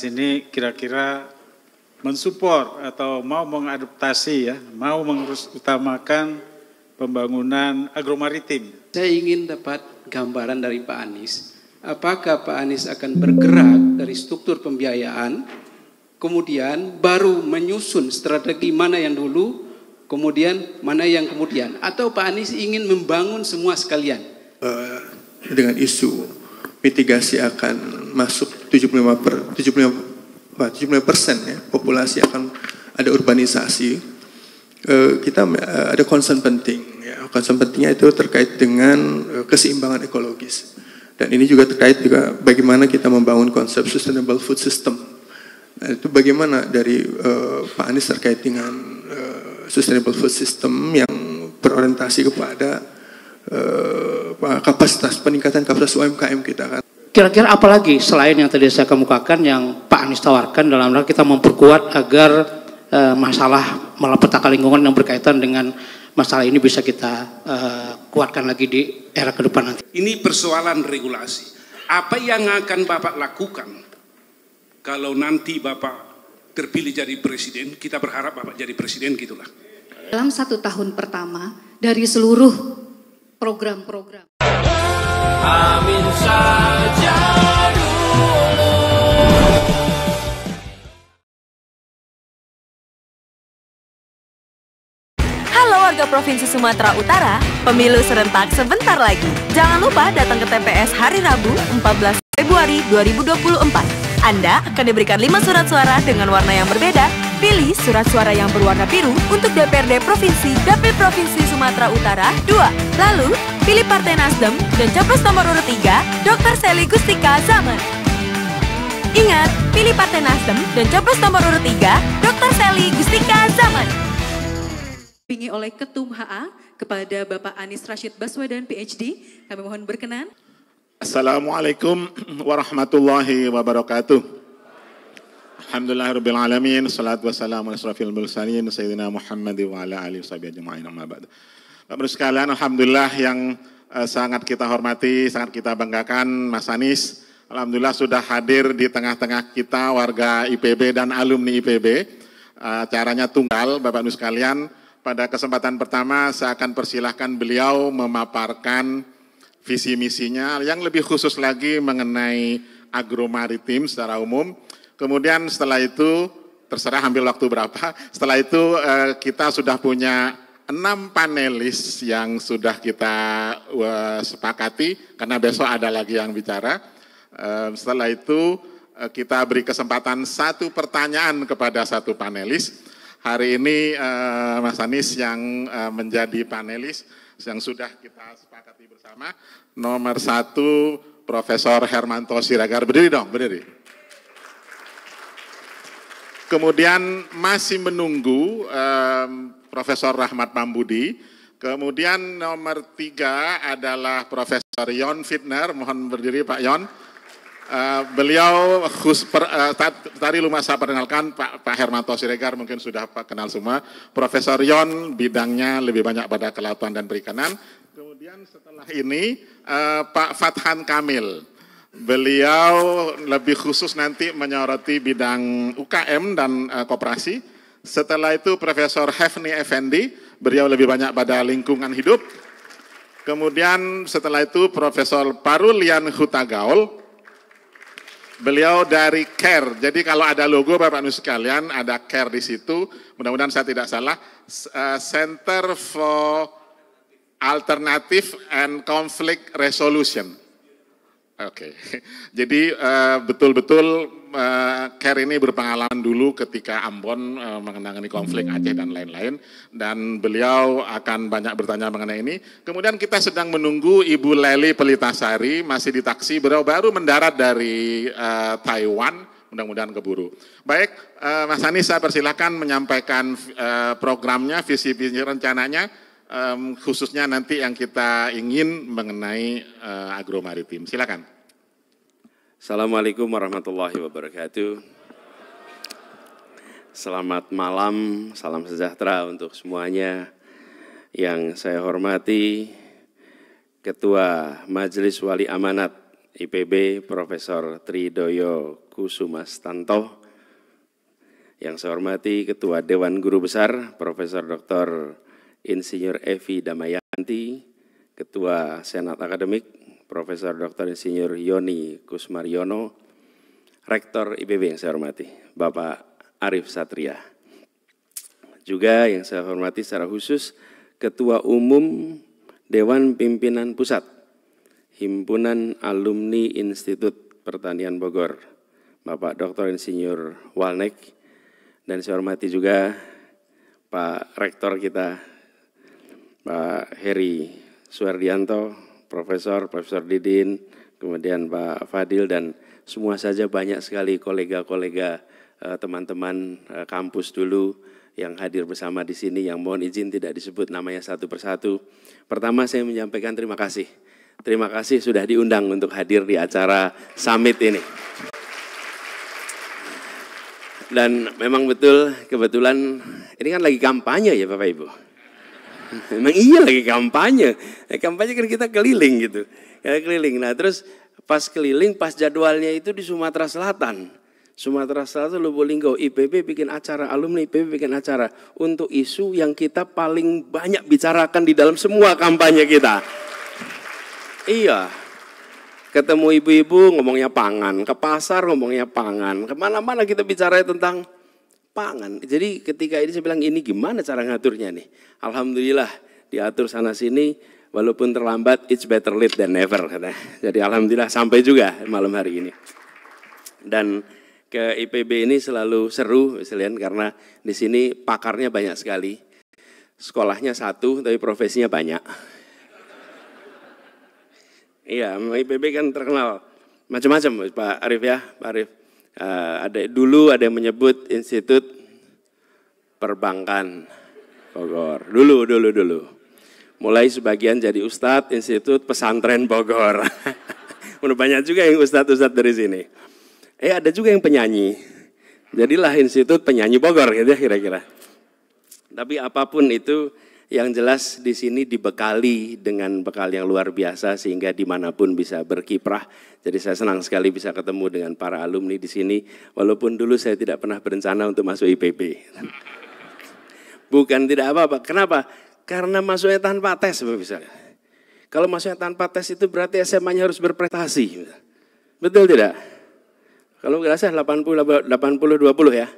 Ini kira-kira mensupport atau mau mengadaptasi ya, mau mengurus utamakan pembangunan agromaritim. Saya ingin dapat gambaran dari Pak Anies. Apakah Pak Anies akan bergerak dari struktur pembiayaan, kemudian baru menyusun strategi mana yang dulu, kemudian mana yang kemudian, atau Pak Anies ingin membangun semua sekalian? Dengan isu mitigasi akan masuk 75% ya, populasi akan ada urbanisasi. Kita ada concern penting, ya. Concern pentingnya itu terkait dengan keseimbangan ekologis. Dan ini juga terkait juga bagaimana kita membangun konsep sustainable food system. Nah, itu bagaimana dari Pak Anies terkait dengan sustainable food system yang berorientasi kepada peningkatan kapasitas UMKM kita kan. Kira-kira apa lagi selain yang tadi saya kemukakan yang Pak Anies tawarkan dalam rangka kita memperkuat agar masalah malapetaka lingkungan yang berkaitan dengan masalah ini bisa kita kuatkan lagi di era ke depan nanti. Ini persoalan regulasi. Apa yang akan Bapak lakukan kalau nanti Bapak terpilih jadi presiden? Kita berharap Bapak jadi presiden gitulah. Dalam 1 tahun pertama dari seluruh program-program. Amin saja dulu. Halo warga Provinsi Sumatera Utara, pemilu serentak sebentar lagi. Jangan lupa datang ke TPS hari Rabu 14 Februari 2024. Anda akan diberikan 5 surat suara dengan warna yang berbeda. Pilih surat suara yang berwarna biru untuk DPRD Provinsi Dapil Provinsi Sumatera Utara 2. Lalu, pilih Partai Nasdem dan capres nomor urut 3, Dr. Sely Gustika Zaman. Ingat, pilih Partai Nasdem dan capres nomor urut 3, Dr. Sely Gustika Zaman. Dipingi oleh Ketum HA kepada Bapak Anies Rashid Baswedan PhD, kami mohon berkenan. Assalamualaikum warahmatullahi wabarakatuh. Alhamdulillahirabbil alamin, salatu wassalamu ala asrofil mursalin sayyidina Muhammad wa ala alihi washabihi ajmain, amma ba'd. Bapak-Ibu sekalian, alhamdulillah yang sangat kita hormati, sangat kita banggakan Mas Anies. Alhamdulillah sudah hadir di tengah-tengah kita warga IPB dan alumni IPB. Acaranya tunggal, Bapak-Ibu sekalian. Pada kesempatan pertama saya akan persilahkan beliau memaparkan visi misinya yang lebih khusus lagi mengenai agromaritim secara umum. Kemudian setelah itu, terserah ambil waktu berapa, setelah itu kita sudah punya 6 panelis yang sudah kita sepakati, karena besok ada lagi yang bicara. Setelah itu kita beri kesempatan 1 pertanyaan kepada 1 panelis. Hari ini Mas Anies yang menjadi panelis yang sudah kita sepakati bersama. Nomor 1 Profesor Hermanto Siregar, berdiri dong, berdiri. Kemudian masih menunggu Profesor Rahmat Pambudi. Kemudian nomor 3 adalah Profesor Yon Fitner, mohon berdiri Pak Yon. Beliau tadi lumayan saya perkenalkan Pak Hermanto Siregar, mungkin sudah Pak kenal semua. Profesor Yon bidangnya lebih banyak pada kelautan dan perikanan. Kemudian setelah ini Pak Fathan Kamil. Beliau lebih khusus nanti menyoroti bidang UKM dan koperasi. Setelah itu Profesor Hefni Effendi, beliau lebih banyak pada lingkungan hidup. Kemudian setelah itu Profesor Parulian Hutagaul, beliau dari CARE. Jadi kalau ada logo Bapak-Ibu sekalian, ada CARE di situ. Mudah-mudahan saya tidak salah. Center for Alternative and Conflict Resolution. Oke, jadi betul-betul CARE ini berpengalaman dulu ketika Ambon mengenangani konflik Aceh dan lain-lain, dan beliau akan banyak bertanya mengenai ini. Kemudian kita sedang menunggu Ibu Lely Pelitasari, masih di taksi, beliau baru mendarat dari Taiwan, mudah-mudahan keburu. Baik, Mas Anies saya persilakan menyampaikan programnya, visi-visi rencananya, khususnya nanti yang kita ingin mengenai agromaritim. Silakan. Assalamualaikum warahmatullahi wabarakatuh. Selamat malam, salam sejahtera untuk semuanya. Yang saya hormati Ketua Majelis Wali Amanat IPB Profesor Tridoyo Kusumastanto, yang saya hormati Ketua Dewan Guru Besar Profesor Dr. Insinyur Evi Damayanti, Ketua Senat Akademik Profesor Dr. Insinyur Yoni Kusmaryono, Rektor IPB yang saya hormati Bapak Arif Satria. Juga yang saya hormati secara khusus Ketua Umum Dewan Pimpinan Pusat Himpunan Alumni Institut Pertanian Bogor, Bapak Dr. Insinyur Walnek, dan saya hormati juga Pak Rektor kita, Pak Heri Suardianto, Profesor Didin, kemudian Pak Fadil, dan semua saja banyak sekali kolega-kolega, teman-teman kampus dulu yang hadir bersama di sini, yang mohon izin tidak disebut namanya satu persatu. Pertama saya menyampaikan terima kasih. Terima kasih sudah diundang untuk hadir di acara summit ini. Dan memang betul, kebetulan ini kan lagi kampanye ya Bapak Ibu. Memang iya lagi kampanye. Kampanye kan kita keliling gitu. Ya, keliling. Nah terus pas keliling, pas jadwalnya itu di Sumatera Selatan. Sumatera Selatan, Lubulingga, IPB bikin acara, alumni IPB bikin acara. Untuk isu yang kita paling banyak bicarakan di dalam semua kampanye kita. Iya. Ketemu ibu-ibu ngomongnya pangan, ke pasar ngomongnya pangan. Kemana-mana kita bicara tentang pangan. Jadi ketika ini saya bilang ini gimana cara ngaturnya nih. Alhamdulillah diatur sana sini, walaupun terlambat it's better late than never. Jadi alhamdulillah sampai juga malam hari ini. Dan ke IPB ini selalu seru sekalian karena di sini pakarnya banyak sekali. Sekolahnya satu tapi profesinya banyak. Iya, IPB kan terkenal macam-macam Pak Arif ya, Pak Arif. Dulu ada yang menyebut Institut Perbankan Bogor. Dulu. Mulai sebagian jadi Ustadz Institut Pesantren Bogor. Udah banyak juga yang Ustadz dari sini. Ada juga yang penyanyi. Jadilah Institut Penyanyi Bogor gitu ya kira-kira. Tapi apapun itu, yang jelas di sini dibekali dengan bekal yang luar biasa sehingga dimanapun bisa berkiprah. Jadi saya senang sekali bisa ketemu dengan para alumni di sini. Walaupun dulu saya tidak pernah berencana untuk masuk IPB. Bukan tidak apa-apa. Kenapa? Karena masuknya tanpa tes misalnya. Kalau masuknya tanpa tes itu berarti SMA-nya harus berprestasi. Betul tidak? Kalau nggak salah 80-20 ya.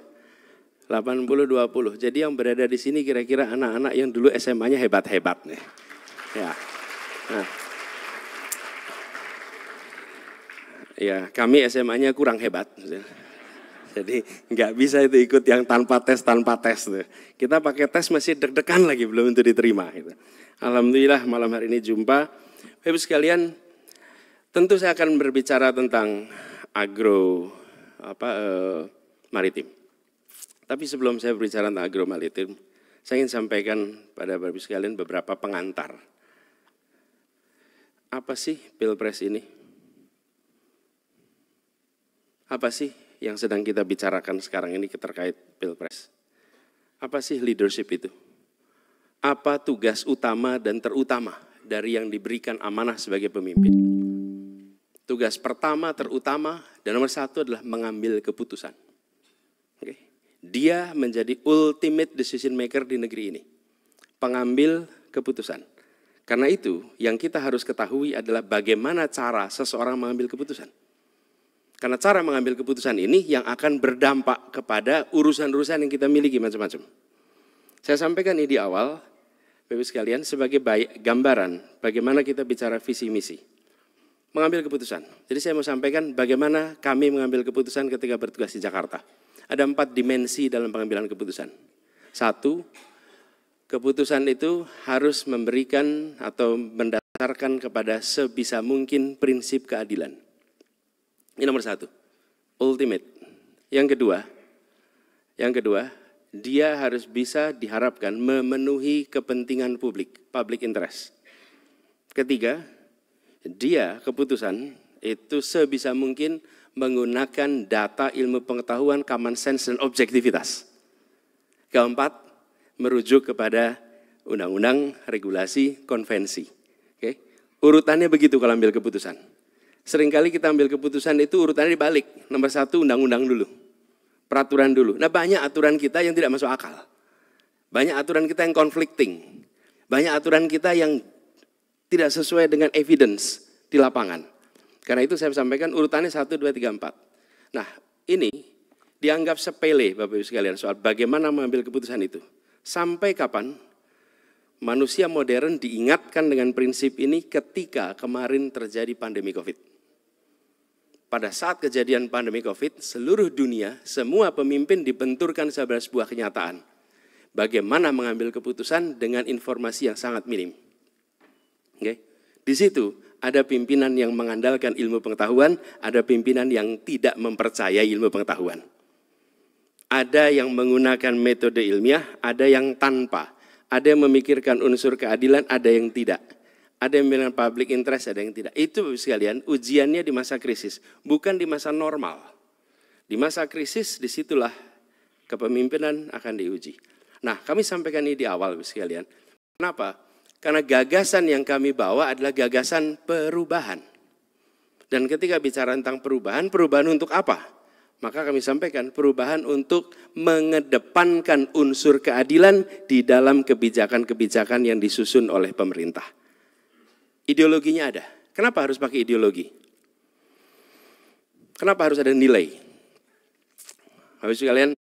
80-20. Jadi yang berada di sini kira-kira anak-anak yang dulu SMA-nya hebat-hebat nih. Ya. Nah. Ya, kami SMA-nya kurang hebat. Jadi nggak bisa itu ikut yang tanpa tes. Kita pakai tes masih deg-degan lagi belum untuk diterima. Gitu. Alhamdulillah malam hari ini jumpa. Bapak sekalian, tentu saya akan berbicara tentang maritim. Tapi sebelum saya berbicara tentang agromaritim, saya ingin sampaikan pada Bapak sekalian beberapa pengantar. Apa sih Pilpres ini? Apa sih yang sedang kita bicarakan sekarang ini terkait Pilpres? Apa sih leadership itu? Apa tugas utama dan terutama dari yang diberikan amanah sebagai pemimpin? Tugas pertama, terutama, dan nomor satu adalah mengambil keputusan. Oke. Dia menjadi ultimate decision maker di negeri ini. Pengambil keputusan. Karena itu yang kita harus ketahui adalah bagaimana cara seseorang mengambil keputusan. Karena cara mengambil keputusan ini yang akan berdampak kepada urusan-urusan yang kita miliki macam-macam. Saya sampaikan ini di awal, Bapak sekalian, sebagai gambaran bagaimana kita bicara visi misi. Mengambil keputusan. Jadi saya mau sampaikan bagaimana kami mengambil keputusan ketika bertugas di Jakarta. Ada 4 dimensi dalam pengambilan keputusan. 1, keputusan itu harus memberikan atau mendasarkan kepada sebisa mungkin prinsip keadilan. Ini nomor 1, ultimate. Yang kedua, dia harus bisa diharapkan memenuhi kepentingan publik, public interest. Ketiga, keputusan itu sebisa mungkin menggunakan data, ilmu pengetahuan, common sense, dan objektivitas. Keempat, merujuk kepada undang-undang, regulasi, konvensi. Oke. Urutannya begitu kalau ambil keputusan. Seringkali kita ambil keputusan itu urutannya dibalik. Nomor 1 undang-undang dulu, peraturan dulu. Nah banyak aturan kita yang tidak masuk akal. Banyak aturan kita yang conflicting. Banyak aturan kita yang tidak sesuai dengan evidence di lapangan. Karena itu saya sampaikan urutannya 1, 2, 3, 4. Nah ini dianggap sepele Bapak Ibu sekalian soal bagaimana mengambil keputusan itu. Sampai kapan manusia modern diingatkan dengan prinsip ini ketika kemarin terjadi pandemi COVID. Pada saat kejadian pandemi COVID, seluruh dunia, semua pemimpin dibenturkan sebuah kenyataan. Bagaimana mengambil keputusan dengan informasi yang sangat minim. Oke? Di situ ada pimpinan yang mengandalkan ilmu pengetahuan, ada pimpinan yang tidak mempercayai ilmu pengetahuan. Ada yang menggunakan metode ilmiah, ada yang tanpa. Ada yang memikirkan unsur keadilan, ada yang tidak. Ada yang memikirkan public interest, ada yang tidak. Itu sekalian ujiannya di masa krisis, bukan di masa normal. Di masa krisis, disitulah kepemimpinan akan diuji. Nah, kami sampaikan ini di awal sekalian. Kenapa? Karena gagasan yang kami bawa adalah gagasan perubahan. Dan ketika bicara tentang perubahan, perubahan untuk apa? Maka kami sampaikan perubahan untuk mengedepankan unsur keadilan di dalam kebijakan-kebijakan yang disusun oleh pemerintah. Ideologinya ada. Kenapa harus pakai ideologi? Kenapa harus ada nilai? Habis sekalian,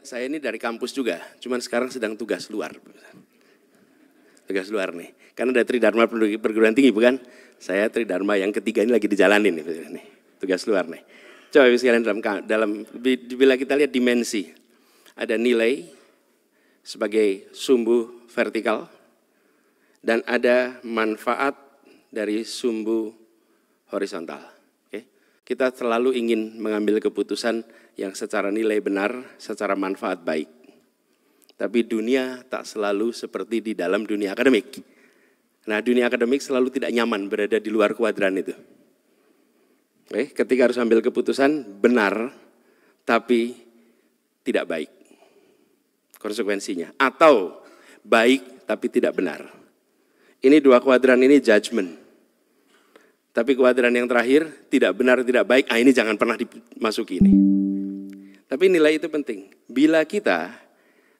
saya ini dari kampus juga, cuman sekarang sedang tugas luar. Tugas luar nih. Karena ada Tridharma perguruan tinggi bukan? Saya Tridharma yang ketiga ini lagi dijalanin nih. Tugas luar nih. Coba sekalian bila kita lihat dimensi. Ada nilai sebagai sumbu vertikal dan ada manfaat dari sumbu horizontal. Oke. Kita selalu ingin mengambil keputusan yang secara nilai benar, secara manfaat baik. Tapi dunia tak selalu seperti di dalam dunia akademik. Nah, dunia akademik selalu tidak nyaman berada di luar kuadran itu. Oke, ketika harus ambil keputusan benar, tapi tidak baik konsekuensinya. Atau baik, tapi tidak benar. Ini dua kuadran ini judgment. Tapi kuadran yang terakhir, tidak benar, tidak baik, ini jangan pernah dimasuki ini. Tapi nilai itu penting. Bila kita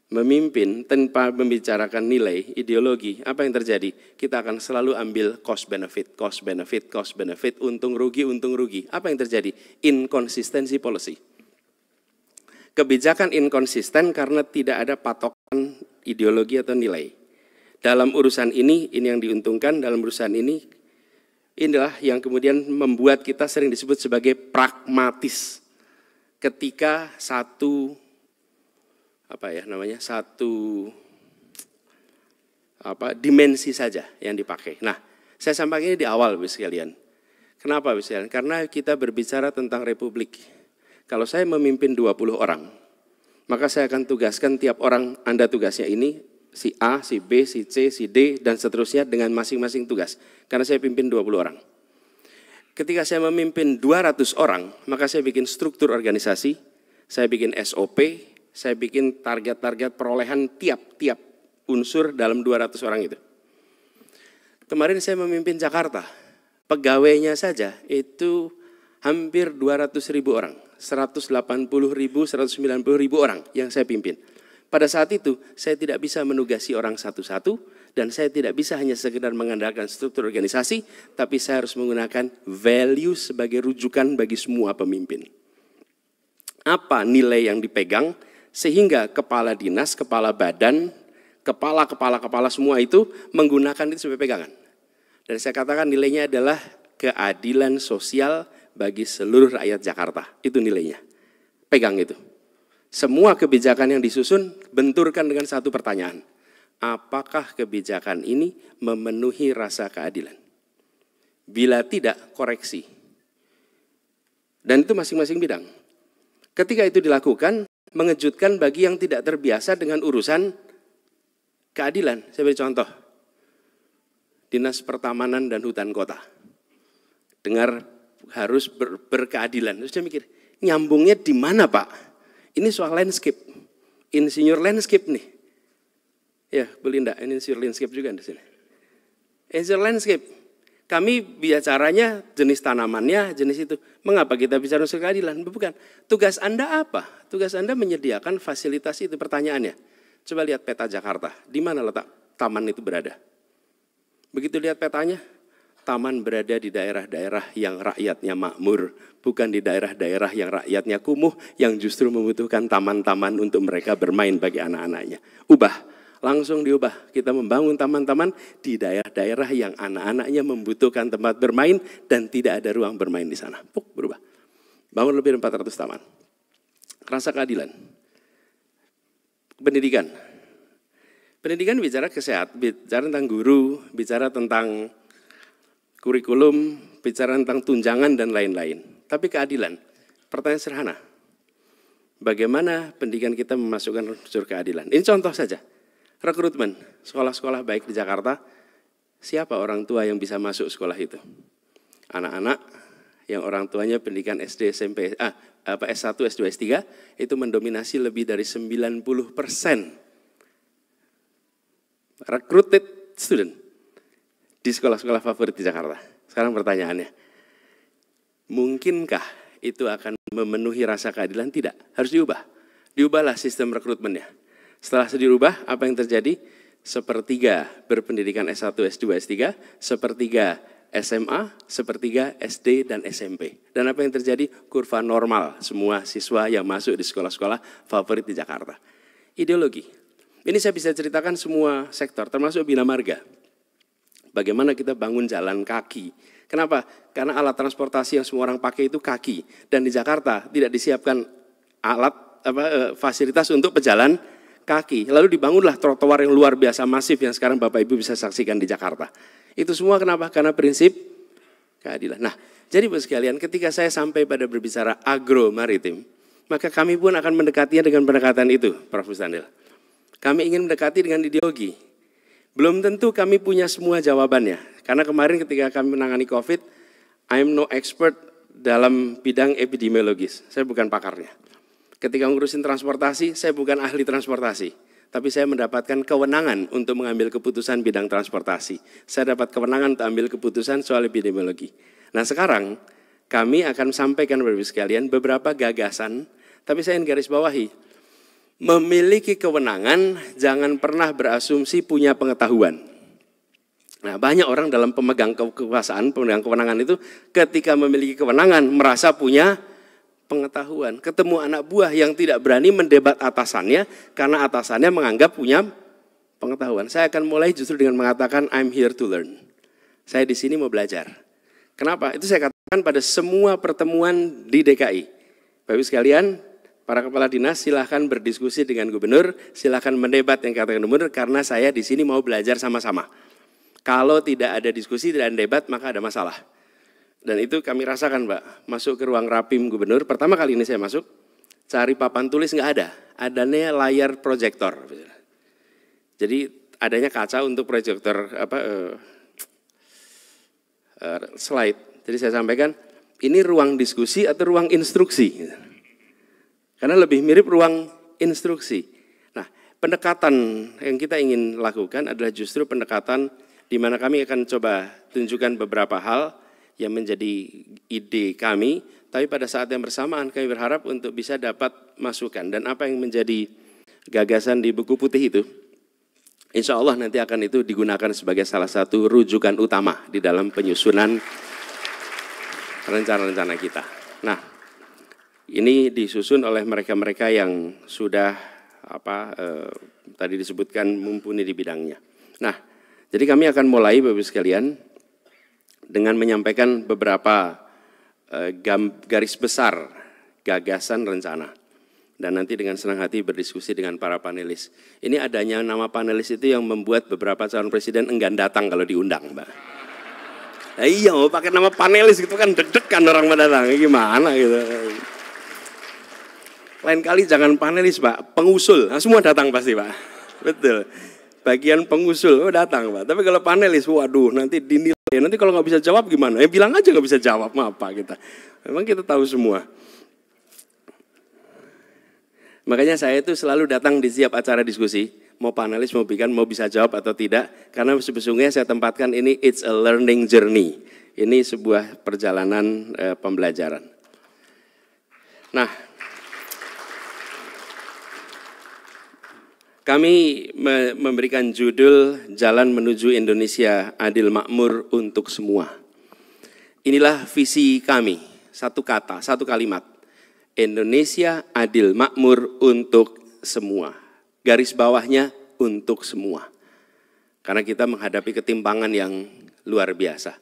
memimpin tanpa membicarakan nilai, ideologi, apa yang terjadi? Kita akan selalu ambil cost benefit, untung rugi. Apa yang terjadi? Inconsistency policy. Kebijakan inkonsisten karena tidak ada patokan ideologi atau nilai. Dalam urusan ini yang diuntungkan, dalam urusan ini, inilah yang kemudian membuat kita sering disebut sebagai pragmatis. Ketika satu dimensi saja yang dipakai. Nah, saya sampaikan ini di awal Bapak sekalian. Kenapa Bapak sekalian? Karena kita berbicara tentang republik. Kalau saya memimpin 20 orang, maka saya akan tugaskan tiap orang, Anda tugasnya ini, si A, si B, si C, si D, dan seterusnya dengan masing-masing tugas. Karena saya pimpin 20 orang. Ketika saya memimpin 200 orang, maka saya bikin struktur organisasi, saya bikin SOP, saya bikin target-target perolehan tiap-tiap unsur dalam 200 orang itu. Kemarin saya memimpin Jakarta, pegawainya saja itu hampir 200.000 orang, 180.000, 190.000 orang yang saya pimpin. Pada saat itu saya tidak bisa menugasi orang satu-satu dan saya tidak bisa hanya sekedar mengandalkan struktur organisasi, tapi saya harus menggunakan value sebagai rujukan bagi semua pemimpin. Apa nilai yang dipegang sehingga kepala dinas, kepala badan, kepala semua itu menggunakan itu sebagai pegangan. Dan saya katakan nilainya adalah keadilan sosial bagi seluruh rakyat Jakarta. Itu nilainya. Pegang itu. Semua kebijakan yang disusun benturkan dengan satu pertanyaan. Apakah kebijakan ini memenuhi rasa keadilan? Bila tidak, koreksi. Dan itu masing-masing bidang. Ketika itu dilakukan, mengejutkan bagi yang tidak terbiasa dengan urusan keadilan. Saya beri contoh. Dinas Pertamanan dan Hutan Kota. Dengar harus berkeadilan. Terus saya mikir, nyambungnya di mana Pak? Ini soal landscape, insinyur landscape nih. Ya, Bu Linda, ini insinyur landscape juga di sini. Insinyur landscape. Kami bicaranya jenis tanamannya, jenis itu. Mengapa kita bicara unsur keadilan? Bukan. Tugas Anda apa? Tugas Anda menyediakan fasilitas itu. Pertanyaannya, coba lihat peta Jakarta. Di mana letak taman itu berada? Begitu lihat petanya, taman berada di daerah-daerah yang rakyatnya makmur. Bukan di daerah-daerah yang rakyatnya kumuh, yang justru membutuhkan taman-taman untuk mereka bermain bagi anak-anaknya. Ubah. Langsung diubah, kita membangun taman-taman di daerah-daerah yang anak-anaknya membutuhkan tempat bermain dan tidak ada ruang bermain di sana. Berubah. Bangun lebih dari 400 taman. Rasa keadilan. Pendidikan. Pendidikan bicara kesehatan, bicara tentang guru, bicara tentang kurikulum, bicara tentang tunjangan dan lain-lain. Tapi keadilan, pertanyaan sederhana. Bagaimana pendidikan kita memasukkan unsur keadilan? Ini contoh saja. Rekrutmen, sekolah-sekolah baik di Jakarta, siapa orang tua yang bisa masuk sekolah itu? Anak-anak yang orang tuanya pendidikan SD, SMP, S1, S2, S3, itu mendominasi lebih dari 90% recruited student di sekolah-sekolah favorit di Jakarta. Sekarang pertanyaannya, mungkinkah itu akan memenuhi rasa keadilan? Tidak, harus diubah. Diubahlah sistem rekrutmennya. Setelah dirubah, apa yang terjadi? Sepertiga berpendidikan S1, S2, S3, sepertiga SMA, sepertiga SD dan SMP. Dan apa yang terjadi? Kurva normal semua siswa yang masuk di sekolah-sekolah favorit di Jakarta. Ideologi. Ini saya bisa ceritakan semua sektor, termasuk Bina Marga. Bagaimana kita bangun jalan kaki. Kenapa? Karena alat transportasi yang semua orang pakai itu kaki. Dan di Jakarta tidak disiapkan alat fasilitas untuk pejalan kaki. Lalu dibangunlah trotoar yang luar biasa masif yang sekarang Bapak Ibu bisa saksikan di Jakarta. Itu semua kenapa? Karena prinsip keadilan. Nah, jadi Bapak sekalian, ketika saya sampai pada berbicara agro maritim, maka kami pun akan mendekatinya dengan pendekatan itu, Prof. Mustandil. Kami ingin mendekati dengan ideologi. Belum tentu kami punya semua jawabannya. Karena kemarin ketika kami menangani COVID, I'm no expert dalam bidang epidemiologis. Saya bukan pakarnya. Ketika ngurusin transportasi, saya bukan ahli transportasi. Tapi saya mendapatkan kewenangan untuk mengambil keputusan bidang transportasi. Saya dapat kewenangan untuk ambil keputusan soal epidemiologi. Nah sekarang, kami akan sampaikan kepada sekalian beberapa gagasan, tapi saya ingin garis bawahi. Memiliki kewenangan, jangan pernah berasumsi punya pengetahuan. Nah banyak orang dalam pemegang kekuasaan, pemegang kewenangan itu, ketika memiliki kewenangan, merasa punya pengetahuan. Ketemu anak buah yang tidak berani mendebat atasannya karena atasannya menganggap punya pengetahuan. Saya akan mulai justru dengan mengatakan I'm here to learn. Saya di sini mau belajar. Kenapa? Itu saya katakan pada semua pertemuan di DKI. Bapak Ibu sekalian, para kepala dinas silahkan berdiskusi dengan gubernur, silahkan mendebat yang katakan gubernur karena saya di sini mau belajar sama-sama. Kalau tidak ada diskusi, tidak ada debat, maka ada masalah. Dan itu kami rasakan Mbak, masuk ke ruang rapim gubernur, pertama kali ini saya masuk, cari papan tulis nggak ada, adanya layar proyektor. Jadi adanya kaca untuk proyektor slide. Jadi saya sampaikan, ini ruang diskusi atau ruang instruksi? Karena lebih mirip ruang instruksi. Nah, pendekatan yang kita ingin lakukan adalah justru pendekatan di mana kami akan coba tunjukkan beberapa hal yang menjadi ide kami, tapi pada saat yang bersamaan kami berharap untuk bisa dapat masukan. Dan apa yang menjadi gagasan di buku putih itu, insya Allah nanti akan itu digunakan sebagai salah satu rujukan utama di dalam penyusunan rencana-rencana kita. Nah, ini disusun oleh mereka-mereka yang sudah tadi disebutkan mumpuni di bidangnya. Nah, jadi kami akan mulai Bapak Ibu sekalian dengan menyampaikan beberapa garis besar gagasan rencana. Dan nanti dengan senang hati berdiskusi dengan para panelis. Ini adanya nama panelis itu yang membuat beberapa calon presiden enggan datang kalau diundang, Mbak. Nah, iya, mau pakai nama panelis gitu kan deg-degan orang mau datang, gimana gitu. Lain kali jangan panelis Pak, pengusul, nah, semua datang pasti Pak. Betul. Bagian pengusul datang Pak. Tapi kalau panelis, waduh nanti dinilai. Nanti kalau nggak bisa jawab gimana? Bilang aja nggak bisa jawab, apa kita? Memang kita tahu semua. Makanya saya itu selalu datang di setiap acara diskusi. mau panelis, mau bisa jawab atau tidak. Karena sesungguhnya saya tempatkan ini it's a learning journey. Ini sebuah perjalanan pembelajaran. Nah, kami memberikan judul Jalan Menuju Indonesia Adil Makmur untuk Semua. Inilah visi kami, satu kata, satu kalimat. Indonesia adil makmur untuk semua. Garis bawahnya untuk semua. Karena kita menghadapi ketimpangan yang luar biasa.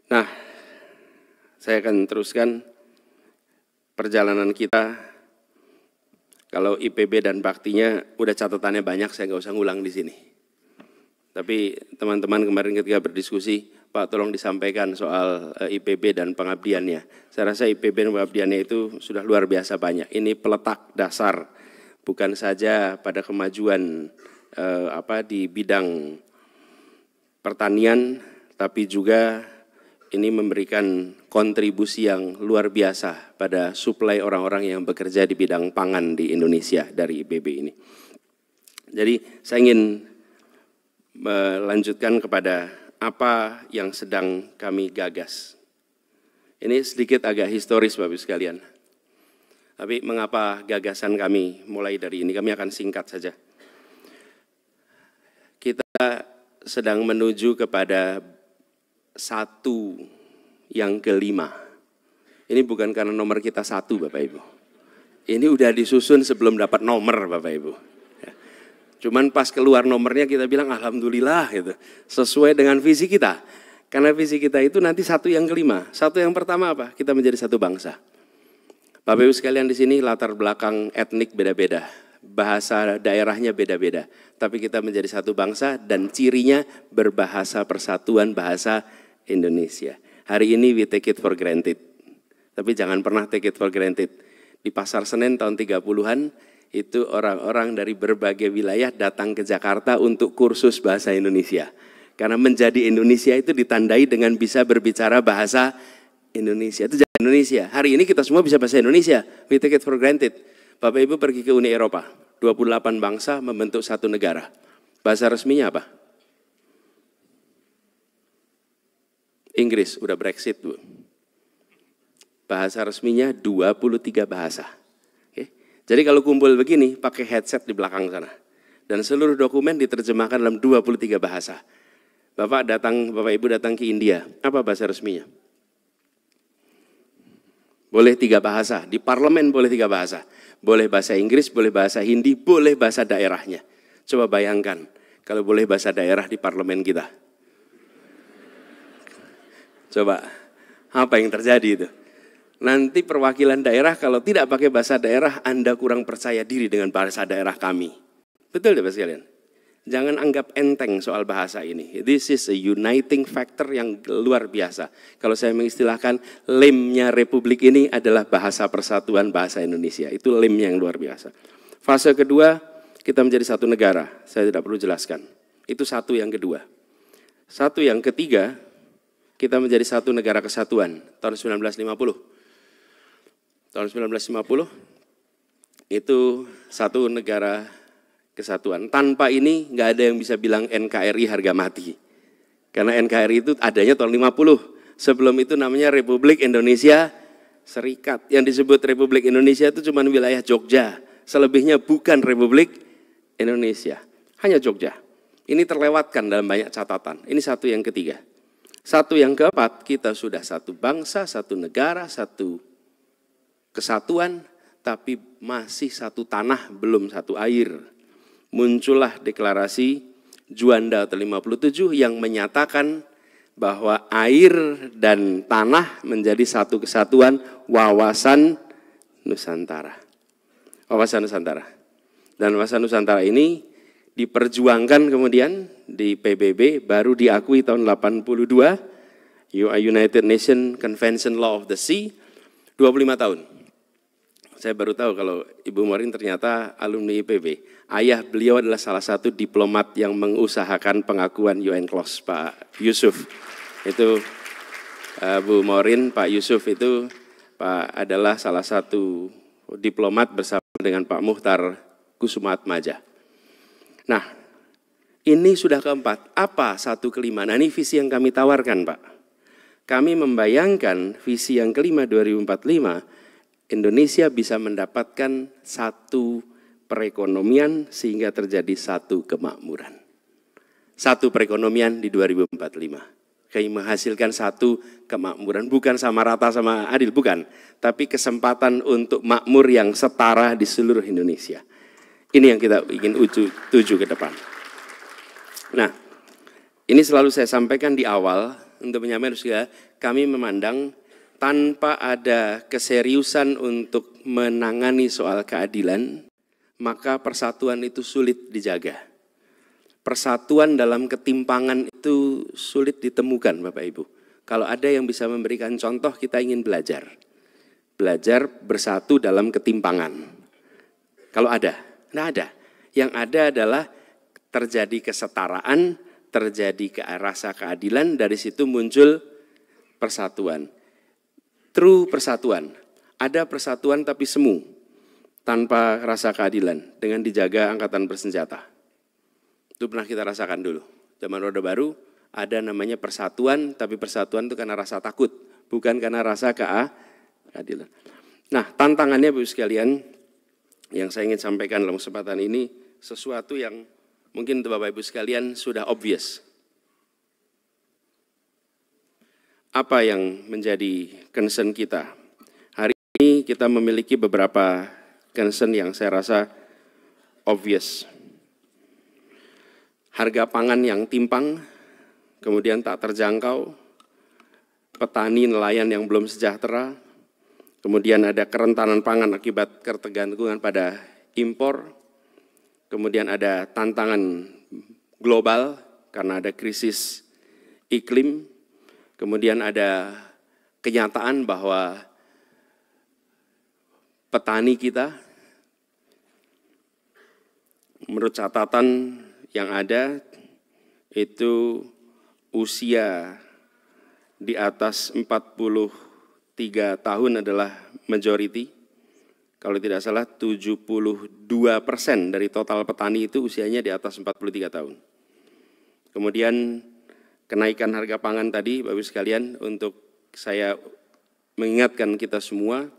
Nah, saya akan teruskan perjalanan kita. Kalau IPB dan baktinya udah catatannya banyak, saya nggak usah ngulang di sini. Tapi teman-teman kemarin ketika berdiskusi, Pak tolong disampaikan soal IPB dan pengabdiannya. Saya rasa IPB dan pengabdiannya itu sudah luar biasa banyak. Ini peletak dasar, bukan saja pada kemajuan di bidang pertanian, tapi juga ini memberikan kontribusi yang luar biasa pada suplai orang-orang yang bekerja di bidang pangan di Indonesia dari IPB ini. Jadi saya ingin melanjutkan kepada apa yang sedang kami gagas. Ini sedikit agak historis Bapak Ibu sekalian. Tapi mengapa gagasan kami mulai dari ini? Kami akan singkat saja. Kita sedang menuju kepada satu yang kelima. Ini bukan karena nomor kita satu Bapak Ibu. Ini udah disusun sebelum dapat nomor Bapak Ibu. Cuman pas keluar nomornya kita bilang alhamdulillah gitu. Sesuai dengan visi kita. Karena visi kita itu nanti satu yang kelima. Satu yang pertama apa? Kita menjadi satu bangsa. Bapak Ibu sekalian di sini latar belakang etnik beda-beda. Bahasa daerahnya beda-beda. Tapi kita menjadi satu bangsa dan cirinya berbahasa persatuan bahasa Indonesia. Hari ini we take it for granted. Tapi jangan pernah take it for granted. Di Pasar Senen tahun 30-an, itu orang-orang dari berbagai wilayah datang ke Jakarta untuk kursus bahasa Indonesia. Karena menjadi Indonesia itu ditandai dengan bisa berbicara bahasa Indonesia. Itu jadi Indonesia. Hari ini kita semua bisa bahasa Indonesia. We take it for granted. Bapak Ibu pergi ke Uni Eropa. 28 bangsa membentuk satu negara. Bahasa resminya apa? Inggris, udah Brexit Bu. Bahasa resminya 23 bahasa. Jadi kalau kumpul begini, pakai headset di belakang sana. Dan seluruh dokumen diterjemahkan dalam 23 bahasa. Bapak Ibu datang ke India, apa bahasa resminya? Boleh 3 bahasa, di parlemen boleh 3 bahasa. Boleh bahasa Inggris, boleh bahasa Hindi, boleh bahasa daerahnya. Coba bayangkan, kalau boleh bahasa daerah di parlemen kita. Coba, apa yang terjadi itu? Nanti perwakilan daerah kalau tidak pakai bahasa daerah, Anda kurang percaya diri dengan bahasa daerah kami. Betul Bapak sekalian? Jangan anggap enteng soal bahasa ini. This is a uniting factor yang luar biasa. Kalau saya mengistilahkan, lemnya Republik ini adalah bahasa persatuan bahasa Indonesia. Itu lemnya yang luar biasa. Fase kedua, kita menjadi satu negara. Saya tidak perlu jelaskan. Itu satu yang kedua. Satu yang ketiga, kita menjadi satu negara kesatuan tahun 1950. Tahun 1950 itu satu negara kesatuan. Tanpa ini nggak ada yang bisa bilang NKRI harga mati. Karena NKRI itu adanya tahun 50. Sebelum itu namanya Republik Indonesia Serikat. Yang disebut Republik Indonesia itu cuma wilayah Jogja. Selebihnya bukan Republik Indonesia. Hanya Jogja. Ini terlewatkan dalam banyak catatan. Ini satu yang ketiga. Satu yang keempat, kita sudah satu bangsa, satu negara, satu kesatuan, tapi masih satu tanah, belum satu air. Muncullah deklarasi Juanda tahun 57 yang menyatakan bahwa air dan tanah menjadi satu kesatuan wawasan Nusantara. Wawasan Nusantara. Dan wawasan Nusantara ini diperjuangkan kemudian di PBB, baru diakui tahun 82, United Nations Convention Law of the Sea, 25 tahun. Saya baru tahu kalau Ibu Morin ternyata alumni IPB. Ayah beliau adalah salah satu diplomat yang mengusahakan pengakuan UN Clause, Pak Yusuf. Itu Bu Morin, Pak Yusuf itu adalah salah satu diplomat bersama dengan Pak Muhtar Kusumaatmaja. Nah, ini sudah keempat. Apa 1/5? Nah, ini visi yang kami tawarkan, Pak. Kami membayangkan visi yang kelima 2045, Indonesia bisa mendapatkan satu perekonomian sehingga terjadi satu kemakmuran. Satu perekonomian di 2045. Kami menghasilkan satu kemakmuran, bukan sama rata sama adil, bukan. Tapi kesempatan untuk makmur yang setara di seluruh Indonesia. Ini yang kita ingin tuju ke depan. Nah, ini selalu saya sampaikan di awal untuk menyampaikan juga, kami memandang tanpa ada keseriusan untuk menangani soal keadilan, maka persatuan itu sulit dijaga. Persatuan dalam ketimpangan itu sulit ditemukan, Bapak Ibu. Kalau ada yang bisa memberikan contoh, kita ingin belajar. Belajar bersatu dalam ketimpangan. Kalau ada, nggak ada. Yang ada adalah terjadi kesetaraan, terjadi rasa keadilan, dari situ muncul persatuan. True persatuan. Ada persatuan tapi semu, tanpa rasa keadilan, dengan dijaga angkatan bersenjata. Itu pernah kita rasakan dulu. Zaman Orde Baru ada namanya persatuan, tapi persatuan itu karena rasa takut, bukan karena rasa keadilan. Nah, tantangannya Bapak Ibu sekalian, yang saya ingin sampaikan dalam kesempatan ini, sesuatu yang mungkin untuk Bapak Ibu sekalian sudah obvious. Apa yang menjadi concern kita? Hari ini kita memiliki beberapa concern yang saya rasa obvious. Harga pangan yang timpang, kemudian tak terjangkau, petani nelayan yang belum sejahtera, kemudian ada kerentanan pangan akibat ketergantungan pada impor, kemudian ada tantangan global karena ada krisis iklim, kemudian ada kenyataan bahwa petani kita, menurut catatan yang ada, itu usia di atas 43 tahun adalah majority. Kalau tidak salah 72% dari total petani itu usianya di atas 43 tahun. Kemudian kenaikan harga pangan tadi, Bapak Ibu sekalian, untuk saya mengingatkan kita semua,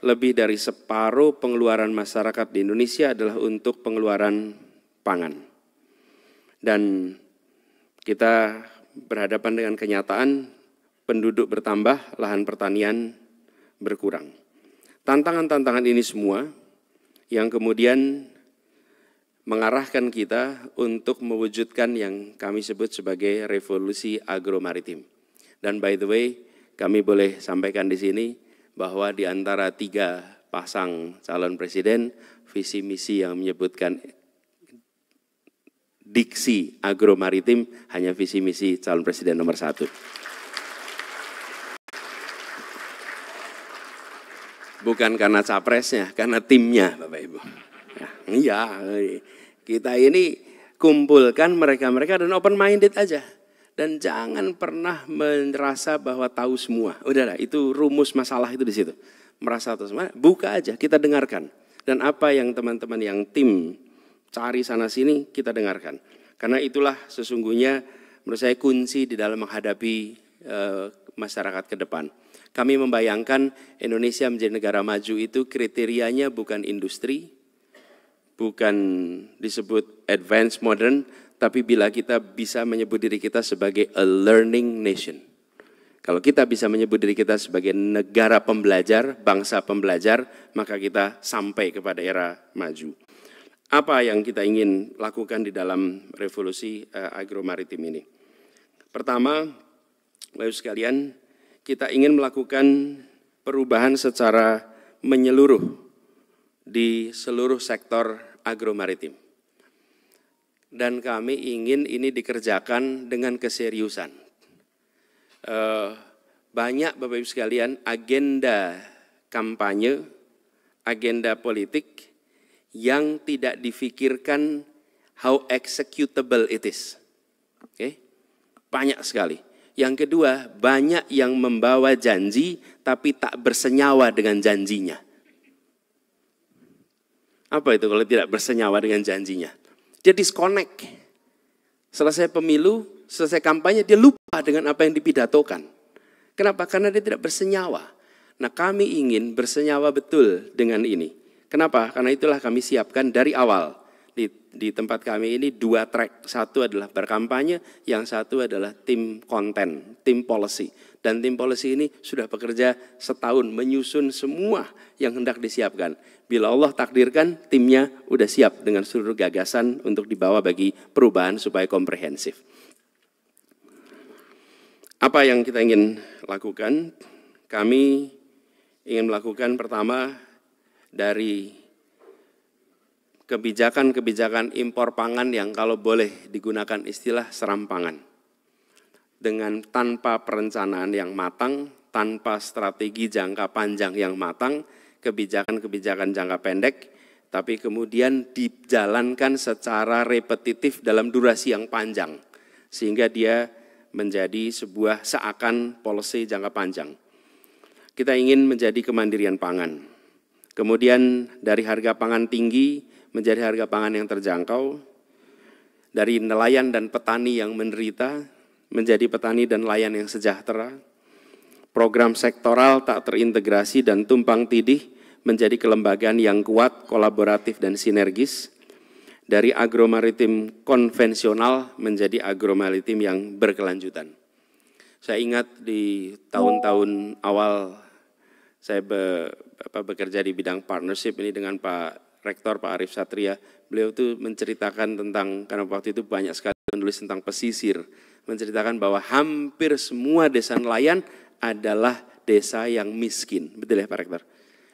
lebih dari separuh pengeluaran masyarakat di Indonesia adalah untuk pengeluaran pangan. Dan kita berhadapan dengan kenyataan penduduk bertambah, lahan pertanian berkurang. Tantangan-tantangan ini semua yang kemudian mengarahkan kita untuk mewujudkan yang kami sebut sebagai revolusi agromaritim. Dan by the way, kami boleh sampaikan di sini bahwa di antara 3 pasang calon presiden, visi misi yang menyebutkan diksi agromaritim hanya visi misi calon presiden nomor 1. Bukan karena capresnya, karena timnya, Bapak Ibu. Ya, iya, kita ini kumpulkan mereka-mereka dan open minded aja. Dan jangan pernah merasa bahwa tahu semua. Udahlah, itu rumus masalah itu di situ. Merasa tahu semua, buka aja, kita dengarkan. Dan apa yang teman-teman yang tim cari sana sini kita dengarkan. Karena itulah sesungguhnya menurut saya kunci di dalam menghadapi masyarakat ke depan. Kami membayangkan Indonesia menjadi negara maju itu kriterianya bukan industri, bukan disebut advanced modern, tapi bila kita bisa menyebut diri kita sebagai a learning nation. Kalau kita bisa menyebut diri kita sebagai negara pembelajar, bangsa pembelajar, maka kita sampai kepada era maju. Apa yang kita ingin lakukan di dalam revolusi agromaritim ini? Pertama, Bapak Ibu sekalian, kita ingin melakukan perubahan secara menyeluruh di seluruh sektor agromaritim. Dan kami ingin ini dikerjakan dengan keseriusan. Banyak Bapak Ibu sekalian agenda kampanye, agenda politik yang tidak difikirkan how executable it is. Oke? Banyak sekali. Yang kedua, banyak yang membawa janji tapi tak bersenyawa dengan janjinya. Apa itu kalau tidak bersenyawa dengan janjinya? Dia disconnect. Selesai pemilu, selesai kampanye, dia lupa dengan apa yang dipidatokan. Kenapa? Karena dia tidak bersenyawa. Nah, kami ingin bersenyawa betul dengan ini. Kenapa? Karena itulah kami siapkan dari awal. Di tempat kami ini 2 track. Satu adalah berkampanye, yang satu adalah tim konten, tim policy. Dan tim policy ini sudah bekerja setahun menyusun semua yang hendak disiapkan. Bila Allah takdirkan, timnya udah siap dengan seluruh gagasan untuk dibawa bagi perubahan supaya komprehensif. Apa yang kita ingin lakukan? Kami ingin melakukan pertama dari kebijakan-kebijakan impor pangan yang kalau boleh digunakan istilah serampangan. Dengan tanpa perencanaan yang matang, tanpa strategi jangka panjang yang matang, kebijakan-kebijakan jangka pendek, tapi kemudian dijalankan secara repetitif dalam durasi yang panjang, sehingga dia menjadi sebuah seakan policy jangka panjang. Kita ingin menjadi kemandirian pangan. Kemudian dari harga pangan tinggi menjadi harga pangan yang terjangkau, dari nelayan dan petani yang menderita menjadi petani dan nelayan yang sejahtera, program sektoral tak terintegrasi dan tumpang tindih menjadi kelembagaan yang kuat, kolaboratif dan sinergis, dari agromaritim konvensional menjadi agromaritim yang berkelanjutan. Saya ingat di tahun-tahun awal saya bekerja di bidang partnership ini dengan Pak Rektor Pak Arief Satria, beliau tuh menceritakan tentang, karena waktu itu banyak sekali menulis tentang pesisir, menceritakan bahwa hampir semua desa nelayan adalah desa yang miskin. Betul ya Pak Rektor?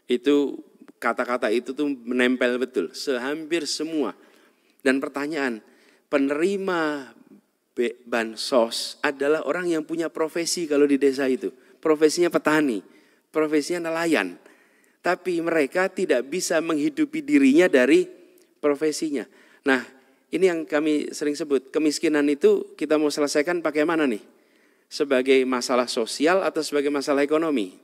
Itu kata-kata itu tuh menempel betul, sehampir semua. Dan pertanyaan, penerima bansos adalah orang yang punya profesi kalau di desa itu. Profesinya petani, profesinya nelayan. Tapi mereka tidak bisa menghidupi dirinya dari profesinya. Nah, ini yang kami sering sebut, kemiskinan itu kita mau selesaikan pakai mana nih? Sebagai masalah sosial atau sebagai masalah ekonomi?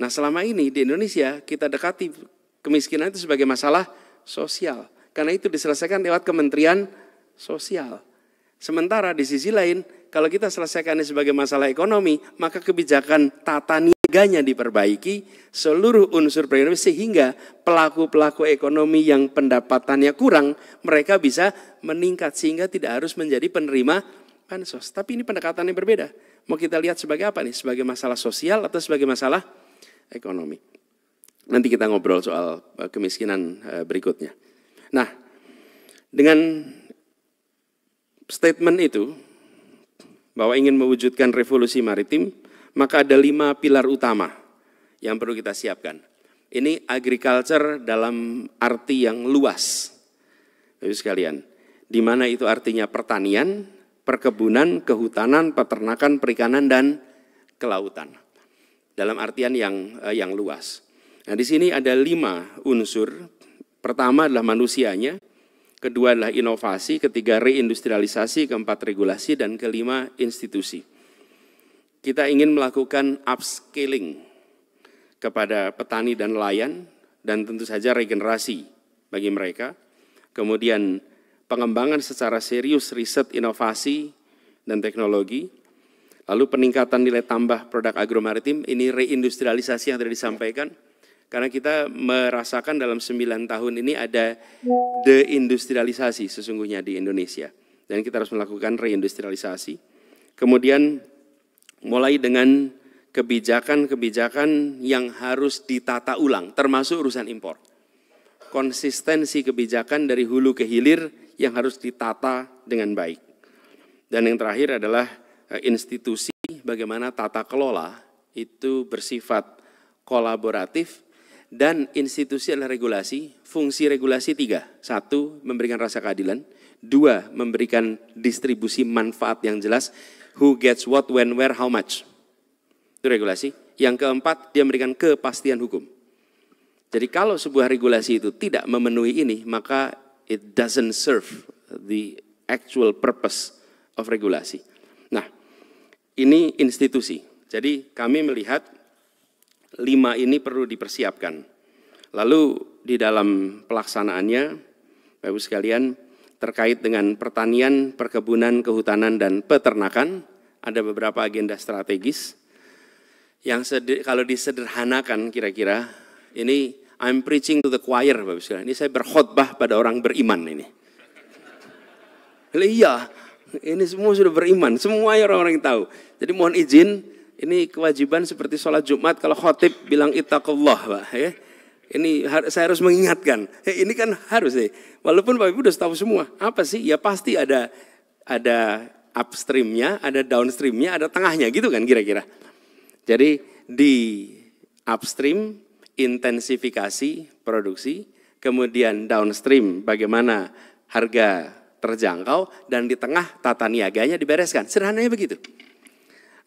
Nah, selama ini di Indonesia kita dekati kemiskinan itu sebagai masalah sosial. Karena itu diselesaikan lewat Kementerian Sosial. Sementara di sisi lain, kalau kita selesaikan ini sebagai masalah ekonomi, maka kebijakan tata niaganya diperbaiki, seluruh unsur perekonomian sehingga pelaku-pelaku ekonomi yang pendapatannya kurang, mereka bisa meningkat sehingga tidak harus menjadi penerima bansos. Tapi ini pendekatan yang berbeda. Mau kita lihat sebagai apa nih? Sebagai masalah sosial atau sebagai masalah ekonomi? Nanti kita ngobrol soal kemiskinan berikutnya. Nah, dengan statement itu, bahwa ingin mewujudkan revolusi maritim, maka ada 5 pilar utama yang perlu kita siapkan. Ini agriculture dalam arti yang luas, Bapak sekalian. Di mana itu artinya pertanian, perkebunan, kehutanan, peternakan, perikanan, dan kelautan. Dalam artian yang luas. Nah, di sini ada 5 unsur. Pertama adalah manusianya. Kedua adalah inovasi, ketiga reindustrialisasi, keempat regulasi, dan kelima institusi. Kita ingin melakukan upscaling kepada petani dan nelayan, dan tentu saja regenerasi bagi mereka. Kemudian pengembangan secara serius riset, inovasi, dan teknologi. Lalu peningkatan nilai tambah produk agromaritim, ini reindustrialisasi yang tadi disampaikan. Karena kita merasakan dalam 9 tahun ini ada deindustrialisasi sesungguhnya di Indonesia. Dan kita harus melakukan reindustrialisasi. Kemudian mulai dengan kebijakan-kebijakan yang harus ditata ulang, termasuk urusan impor. Konsistensi kebijakan dari hulu ke hilir yang harus ditata dengan baik. Dan yang terakhir adalah institusi, bagaimana tata kelola itu bersifat kolaboratif. Dan institusi adalah regulasi, fungsi regulasi 3. 1, memberikan rasa keadilan. 2, memberikan distribusi manfaat yang jelas. Who gets what, when, where, how much. Itu regulasi. Yang keempat, dia memberikan kepastian hukum. Jadi kalau sebuah regulasi itu tidak memenuhi ini, maka it doesn't serve the actual purpose of regulasi. Nah, ini institusi. Jadi kami melihat 5 ini perlu dipersiapkan. Lalu di dalam pelaksanaannya, Bapak Ibu sekalian, terkait dengan pertanian, perkebunan, kehutanan, dan peternakan. Ada beberapa agenda strategis yang kalau disederhanakan kira-kira, ini I'm preaching to the choir, Bapak Ibu sekalian. Ini saya berkhotbah pada orang beriman ini. Iya, ini semua sudah beriman, semua orang-orang yang tahu. Jadi mohon izin, ini kewajiban seperti sholat Jumat kalau khotib bilang ittaqullah, Pak. Ya. Ini saya harus mengingatkan. Ini kan harus deh. Walaupun Bapak Ibu sudah tahu semua. Apa sih? Ya pasti ada upstreamnya, ada downstreamnya, ada tengahnya gitu kan kira-kira. Jadi di upstream intensifikasi produksi, kemudian downstream bagaimana harga terjangkau, dan di tengah tata niaganya dibereskan. Sederhananya begitu.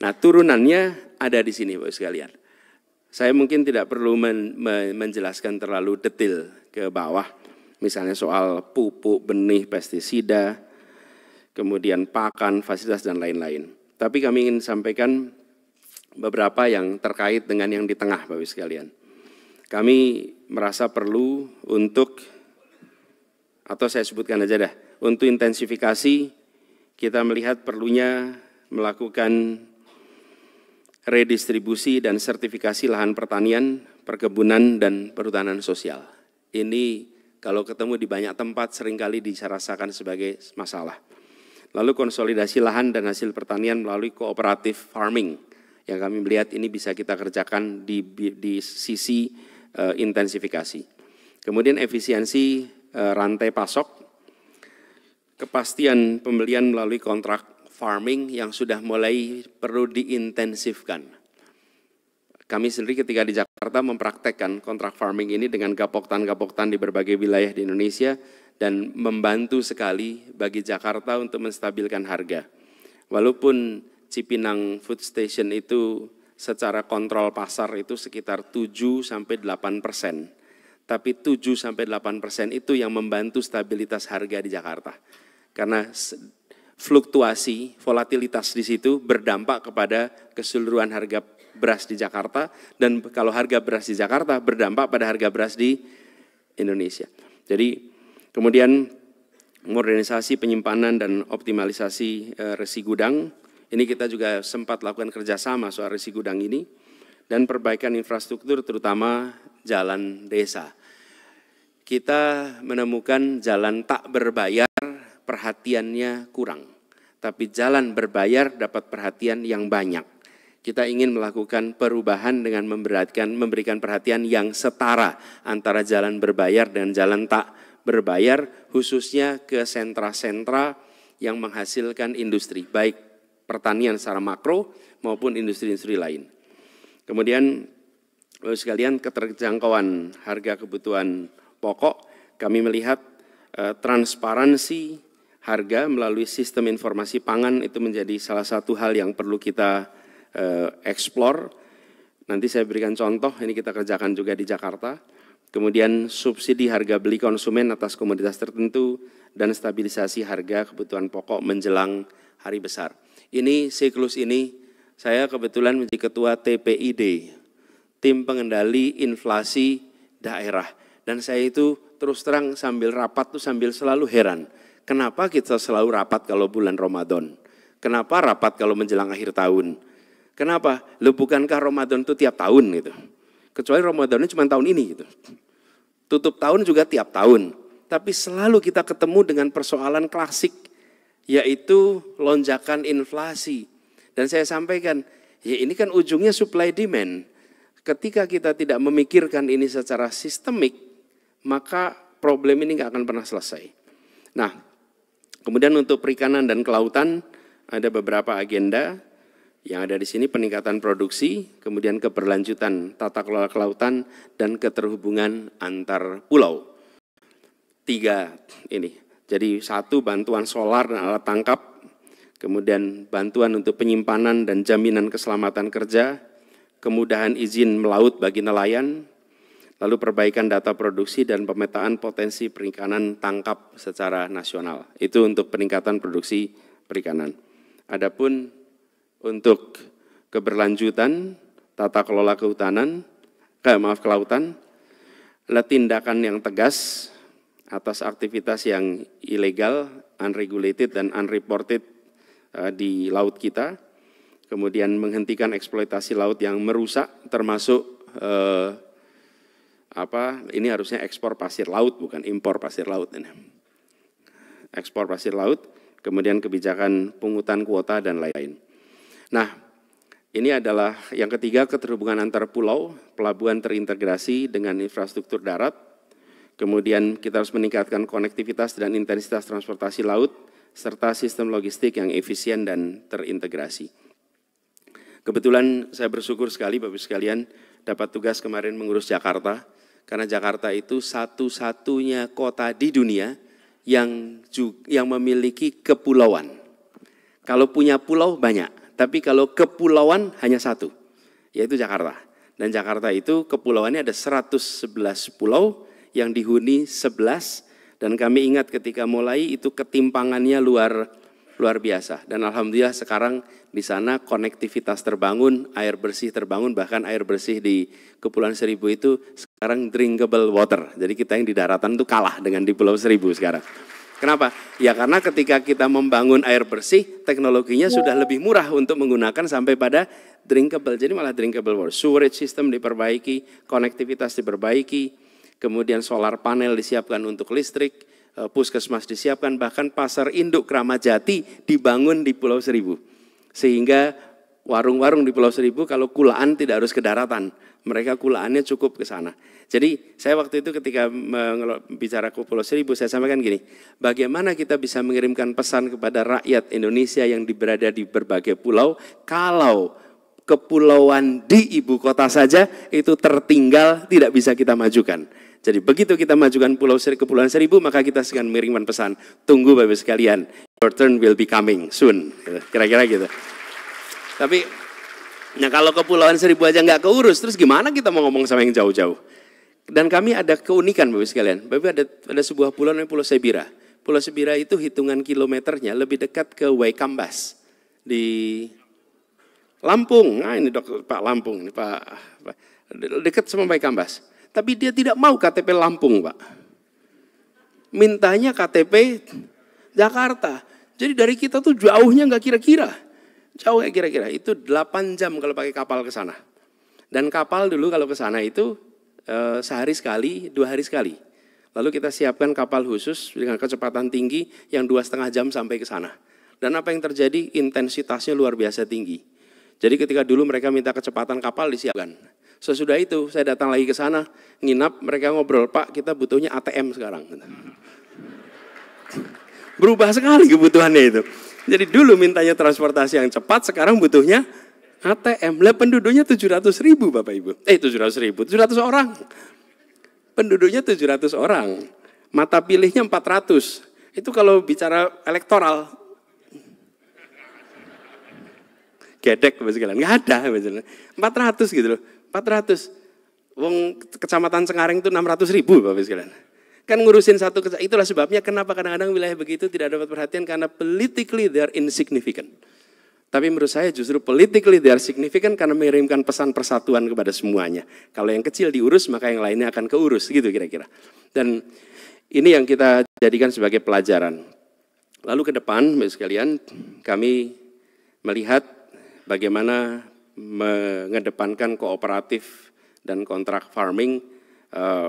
Nah, turunannya ada di sini, Bapak sekalian. Saya mungkin tidak perlu menjelaskan terlalu detail ke bawah. Misalnya soal pupuk, benih, pestisida, kemudian pakan, fasilitas, dan lain-lain. Tapi kami ingin sampaikan beberapa yang terkait dengan yang di tengah, Bapak sekalian. Kami merasa perlu untuk, atau saya sebutkan aja dah, untuk intensifikasi kita melihat perlunya melakukan redistribusi dan sertifikasi lahan pertanian, perkebunan, dan perhutanan sosial. Ini kalau ketemu di banyak tempat seringkali dirasakan sebagai masalah. Lalu konsolidasi lahan dan hasil pertanian melalui kooperatif farming, yang kami melihat ini bisa kita kerjakan di sisi intensifikasi. Kemudian efisiensi rantai pasok, kepastian pembelian melalui kontrak farming yang sudah mulai perlu diintensifkan. Kami sendiri ketika di Jakarta mempraktekkan kontrak farming ini dengan gapoktan-gapoktan di berbagai wilayah di Indonesia dan membantu sekali bagi Jakarta untuk menstabilkan harga. Walaupun Cipinang Food Station itu secara kontrol pasar itu sekitar 7-8%. Tapi 7-8% itu yang membantu stabilitas harga di Jakarta. Karena fluktuasi, volatilitas di situ berdampak kepada keseluruhan harga beras di Jakarta, dan kalau harga beras di Jakarta berdampak pada harga beras di Indonesia. Jadi kemudian modernisasi penyimpanan dan optimalisasi resi gudang, ini kita juga sempat lakukan kerjasama soal resi gudang ini, dan perbaikan infrastruktur terutama jalan desa. Kita menemukan jalan tak berbayar perhatiannya kurang, tapi jalan berbayar dapat perhatian yang banyak. Kita ingin melakukan perubahan dengan memberikan perhatian yang setara antara jalan berbayar dan jalan tak berbayar, khususnya ke sentra-sentra yang menghasilkan industri, baik pertanian secara makro maupun industri-industri lain. Kemudian, Bapak sekalian, keterjangkauan harga kebutuhan pokok, kami melihat transparansi harga melalui sistem informasi pangan itu menjadi salah satu hal yang perlu kita explore. Nanti saya berikan contoh, ini kita kerjakan juga di Jakarta. Kemudian subsidi harga beli konsumen atas komoditas tertentu dan stabilisasi harga kebutuhan pokok menjelang hari besar. Ini siklus ini saya kebetulan menjadi ketua TPID, Tim Pengendali Inflasi Daerah. Dan saya itu terus terang sambil rapat tuh sambil selalu heran. Kenapa kita selalu rapat kalau bulan Ramadan? Kenapa rapat kalau menjelang akhir tahun? Kenapa? Loh, bukankah Ramadan itu tiap tahun gitu? Kecuali Ramadannya cuma tahun ini gitu. Tutup tahun juga tiap tahun. Tapi selalu kita ketemu dengan persoalan klasik, yaitu lonjakan inflasi. Dan saya sampaikan, ya ini kan ujungnya supply demand. Ketika kita tidak memikirkan ini secara sistemik, maka problem ini nggak akan pernah selesai. Nah, kemudian untuk perikanan dan kelautan, ada beberapa agenda yang ada di sini, peningkatan produksi, kemudian keberlanjutan tata kelola kelautan, dan keterhubungan antar pulau. 3 ini. Jadi 1, bantuan solar dan alat tangkap, kemudian bantuan untuk penyimpanan dan jaminan keselamatan kerja, kemudahan izin melaut bagi nelayan, lalu perbaikan data produksi dan pemetaan potensi perikanan tangkap secara nasional. Itu untuk peningkatan produksi perikanan. Adapun untuk keberlanjutan tata kelola kelautan, adalah tindakan yang tegas atas aktivitas yang ilegal, unregulated dan unreported di laut kita, kemudian menghentikan eksploitasi laut yang merusak, termasuk ini harusnya ekspor pasir laut bukan impor pasir laut ini. Ekspor pasir laut, kemudian kebijakan pungutan kuota dan lain-lain. Nah, ini adalah yang ketiga, keterhubungan antar pulau, pelabuhan terintegrasi dengan infrastruktur darat. Kemudian kita harus meningkatkan konektivitas dan intensitas transportasi laut, serta sistem logistik yang efisien dan terintegrasi. Kebetulan saya bersyukur sekali Bapak Ibu sekalian dapat tugas kemarin mengurus Jakarta, karena Jakarta itu satu-satunya kota di dunia yang memiliki kepulauan. Kalau punya pulau banyak, tapi kalau kepulauan hanya satu, yaitu Jakarta. Dan Jakarta itu kepulauannya ada 111 pulau, yang dihuni 11, dan kami ingat ketika mulai itu ketimpangannya luar biasa. Dan alhamdulillah sekarang di sana konektivitas terbangun, air bersih terbangun, bahkan air bersih di Kepulauan Seribu itu sekarang drinkable water. Jadi kita yang di daratan itu kalah dengan di Pulau Seribu sekarang. Kenapa? Ya karena ketika kita membangun air bersih, teknologinya sudah lebih murah untuk menggunakan sampai pada drinkable. Jadi malah drinkable water. Sewerage system diperbaiki, konektivitas diperbaiki, kemudian solar panel disiapkan untuk listrik, puskesmas disiapkan, bahkan pasar induk Kramat Jati dibangun di Pulau Seribu. Sehingga warung-warung di Pulau Seribu kalau kulaan tidak harus ke daratan, mereka kulaannya cukup ke sana. Jadi saya waktu itu ketika bicara ke Pulau Seribu, saya sampaikan gini, bagaimana kita bisa mengirimkan pesan kepada rakyat Indonesia yang berada di berbagai pulau, kalau kepulauan di ibu kota saja itu tertinggal, tidak bisa kita majukan. Jadi begitu kita majukan Kepulauan Seribu, maka kita akan mengirimkan pesan, tunggu Bapak sekalian, your turn will be coming soon. Kira-kira gitu. Tapi, nah kalau Kepulauan Seribu aja nggak keurus, terus gimana kita mau ngomong sama yang jauh-jauh? Dan kami ada keunikan Bapak sekalian. Bapak ada sebuah pulau namanya Pulau Sebira. Pulau Sebira itu hitungan kilometernya lebih dekat ke Waikambas di Lampung. Nah ini Pak Lampung, ini Pak dekat sama Waikambas. Tapi dia tidak mau KTP Lampung, Pak. Mintanya KTP Jakarta. Jadi dari kita tuh jauhnya nggak kira-kira. Jauh nggak kira-kira. Itu 8 jam kalau pakai kapal ke sana. Dan kapal dulu kalau ke sana itu sehari sekali, 2 hari sekali. Lalu kita siapkan kapal khusus dengan kecepatan tinggi yang 2,5 jam sampai ke sana. Dan apa yang terjadi? Intensitasnya luar biasa tinggi. Jadi ketika dulu mereka minta kecepatan kapal disiapkan. Sesudah itu saya datang lagi ke sana, nginap, mereka ngobrol, Pak kita butuhnya ATM sekarang. Berubah sekali kebutuhannya itu. Jadi dulu mintanya transportasi yang cepat, sekarang butuhnya ATM. Lah penduduknya 700.000 Bapak Ibu. 700.000, 700 orang. Penduduknya 700 orang. Mata pilihnya 400. Itu kalau bicara elektoral. Gedek sekalian, nggak ada. 400 gitu loh. 400, wong kecamatan Cengkareng itu 600.000 Bapak sekalian. Kan ngurusin satu, itulah sebabnya kenapa kadang-kadang wilayah begitu tidak dapat perhatian, karena politically they are insignificant. Tapi menurut saya justru politically they are significant karena mengirimkan pesan persatuan kepada semuanya. Kalau yang kecil diurus maka yang lainnya akan keurus, gitu kira-kira. Dan ini yang kita jadikan sebagai pelajaran. Lalu ke depan Bapak sekalian, kami melihat bagaimana mengedepankan kooperatif dan kontrak farming.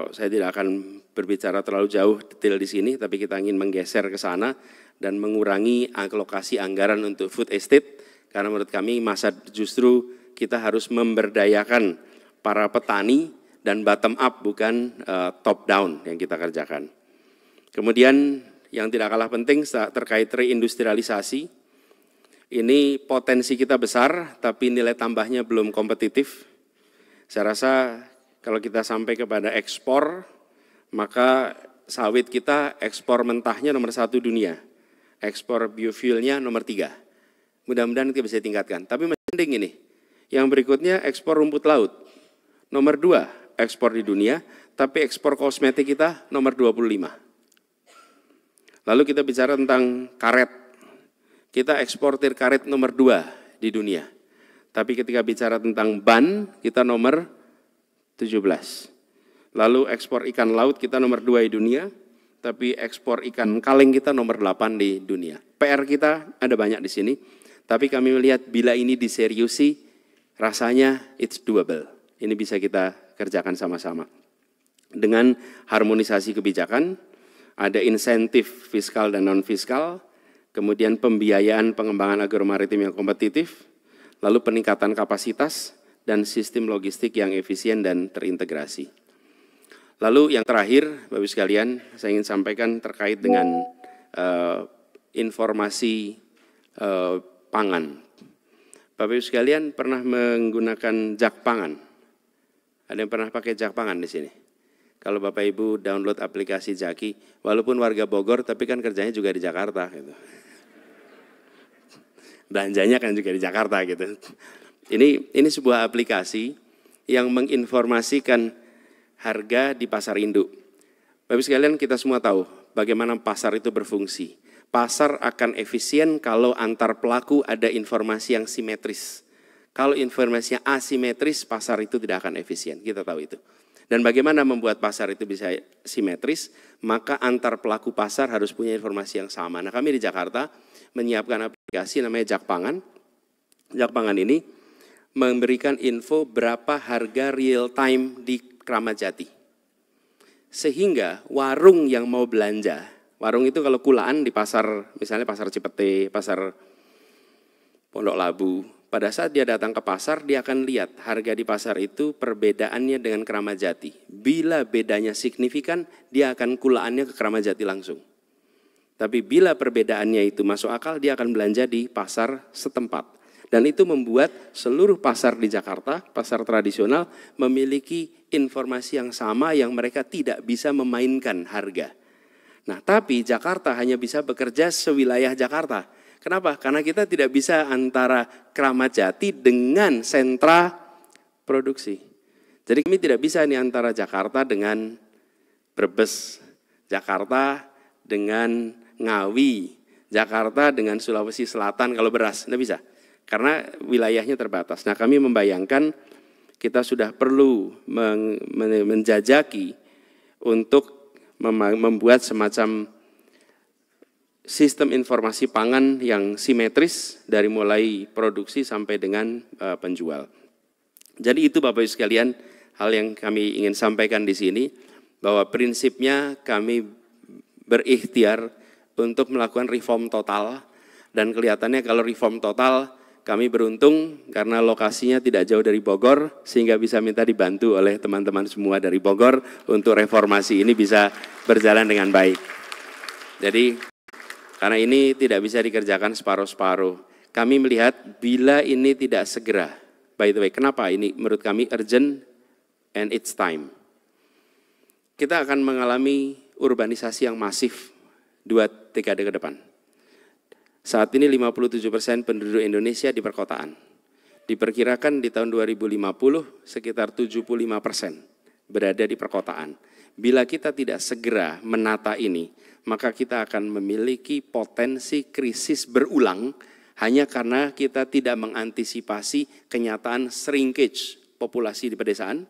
Saya tidak akan berbicara terlalu jauh detail di sini, tapi kita ingin menggeser ke sana dan mengurangi alokasi anggaran untuk food estate, karena menurut kami masa justru kita harus memberdayakan para petani dan bottom up, bukan top down yang kita kerjakan. Kemudian yang tidak kalah penting terkait reindustrialisasi. Ini potensi kita besar, tapi nilai tambahnya belum kompetitif. Saya rasa kalau kita sampai kepada ekspor, maka sawit kita ekspor mentahnya nomor 1 dunia. Ekspor biofuelnya nomor 3. Mudah-mudahan kita bisa tingkatkan. Tapi mending ini, yang berikutnya ekspor rumput laut. Nomor 2 ekspor di dunia, tapi ekspor kosmetik kita nomor 25. Lalu kita bicara tentang karet. Kita eksportir karet nomor 2 di dunia. Tapi ketika bicara tentang ban, kita nomor 17. Lalu ekspor ikan laut kita nomor 2 di dunia. tapi ekspor ikan kaleng kita nomor 8 di dunia. PR kita ada banyak di sini, tapi kami melihat bila ini diseriusi, rasanya it's doable. Ini bisa kita kerjakan sama-sama. Dengan harmonisasi kebijakan, ada insentif fiskal dan non-fiskal, kemudian pembiayaan pengembangan agromaritim yang kompetitif, lalu peningkatan kapasitas, dan sistem logistik yang efisien dan terintegrasi. Lalu yang terakhir, Bapak Ibu sekalian, saya ingin sampaikan terkait dengan informasi pangan. Bapak Ibu sekalian pernah menggunakan jak pangan? Ada yang pernah pakai jak pangan di sini? Kalau Bapak Ibu download aplikasi Jaki, walaupun warga Bogor, tapi kan kerjanya juga di Jakarta. Gitu. Belanjanya kan juga di Jakarta gitu. Ini sebuah aplikasi yang menginformasikan harga di pasar induk. Bapak sekalian, kita semua tahu bagaimana pasar itu berfungsi. Pasar akan efisien kalau antar pelaku ada informasi yang simetris. Kalau informasinya asimetris, pasar itu tidak akan efisien. Kita tahu itu. Dan bagaimana membuat pasar itu bisa simetris, maka antar pelaku pasar harus punya informasi yang sama. Nah, kami di Jakarta menyiapkan aplikasi namanya Jak Pangan. Jak Pangan ini memberikan info berapa harga real time di Kramat Jati. Sehingga warung yang mau belanja, warung itu kalau kulaan di pasar, misalnya pasar Cipete, pasar Pondok Labu, pada saat dia datang ke pasar, dia akan lihat harga di pasar itu perbedaannya dengan Kramat Jati. Bila bedanya signifikan, dia akan kulaannya ke Kramat Jati langsung. Tapi bila perbedaannya itu masuk akal, dia akan belanja di pasar setempat. Dan itu membuat seluruh pasar di Jakarta, pasar tradisional, memiliki informasi yang sama yang mereka tidak bisa memainkan harga. Nah, tapi Jakarta hanya bisa bekerja sewilayah Jakarta. Kenapa? Karena kita tidak bisa antara Kramat Jati dengan sentra produksi. Jadi kami tidak bisa nih antara Jakarta dengan Brebes, Jakarta dengan Ngawi, Jakarta dengan Sulawesi Selatan kalau beras, tidak bisa. Karena wilayahnya terbatas. Nah, kami membayangkan kita sudah perlu menjajaki untuk membuat semacam sistem informasi pangan yang simetris dari mulai produksi sampai dengan penjual. Jadi itu Bapak Ibu sekalian hal yang kami ingin sampaikan di sini, bahwa prinsipnya kami berikhtiar untuk melakukan reform total, dan kelihatannya kalau reform total kami beruntung karena lokasinya tidak jauh dari Bogor, sehingga bisa minta dibantu oleh teman-teman semua dari Bogor untuk reformasi ini bisa berjalan dengan baik. Jadi karena ini tidak bisa dikerjakan separuh-separuh. Kami melihat bila ini tidak segera, by the way, kenapa ini menurut kami urgent and it's time. Kita akan mengalami urbanisasi yang masif 2 dekade ke depan. Saat ini 57% penduduk Indonesia di perkotaan. Diperkirakan di tahun 2050 sekitar 75% berada di perkotaan. Bila kita tidak segera menata ini, maka kita akan memiliki potensi krisis berulang hanya karena kita tidak mengantisipasi kenyataan shrinkage populasi di pedesaan,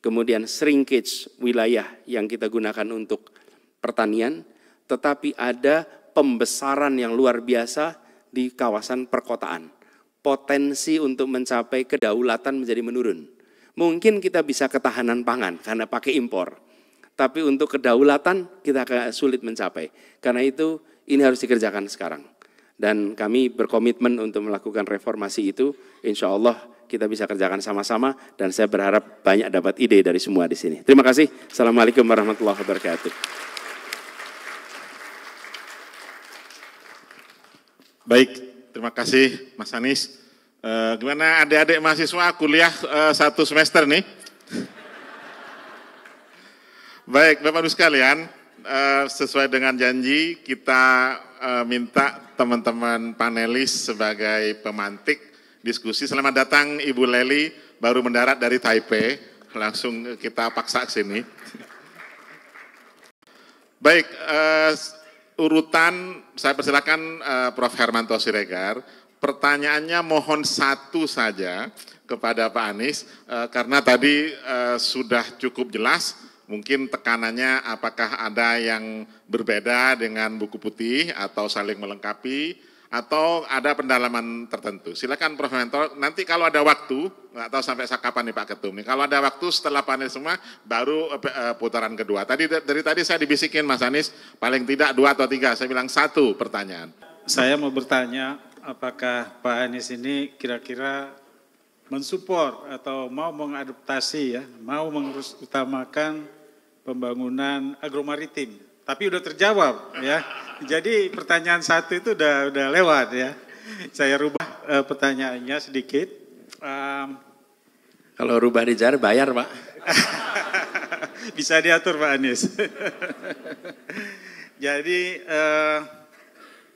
kemudian shrinkage wilayah yang kita gunakan untuk pertanian, tetapi ada pembesaran yang luar biasa di kawasan perkotaan. Potensi untuk mencapai kedaulatan menjadi menurun. Mungkin kita bisa ketahanan pangan karena pakai impor. Tapi untuk kedaulatan kita akan sulit mencapai. Karena itu ini harus dikerjakan sekarang. Dan kami berkomitmen untuk melakukan reformasi itu. Insya Allah kita bisa kerjakan sama-sama. Dan saya berharap banyak dapat ide dari semua di sini. Terima kasih. Assalamualaikum warahmatullahi wabarakatuh. Baik, terima kasih Mas Anies. Gimana adik-adik mahasiswa kuliah 1 semester nih? Baik, Bapak Ibu sekalian, sesuai dengan janji kita minta teman-teman panelis sebagai pemantik diskusi. Selamat datang Ibu Leli, baru mendarat dari Taipei, langsung kita paksa ke sini. Baik, urutan saya persilakan Prof. Hermanto Siregar. Pertanyaannya mohon 1 saja kepada Pak Anies, karena tadi sudah cukup jelas Mungkin tekanannya apakah ada yang berbeda dengan buku putih atau saling melengkapi atau ada pendalaman tertentu. Silakan Prof. Mentor, nanti kalau ada waktu, nggak tahu sampai kapan nih Pak Ketum nih, kalau ada waktu setelah panel semua baru putaran kedua. Dari tadi saya dibisikin Mas Anies paling tidak 2 atau 3, saya bilang 1 pertanyaan. Saya mau bertanya apakah Pak Anies ini kira-kira mensupport atau mau mengadaptasi ya, mau mengurus utamakan pembangunan agromaritim. Tapi udah terjawab ya. Jadi pertanyaan 1 itu udah lewat ya. Saya rubah pertanyaannya sedikit. Kalau rubah dijawab bayar Pak. Bisa diatur Pak Anies. Jadi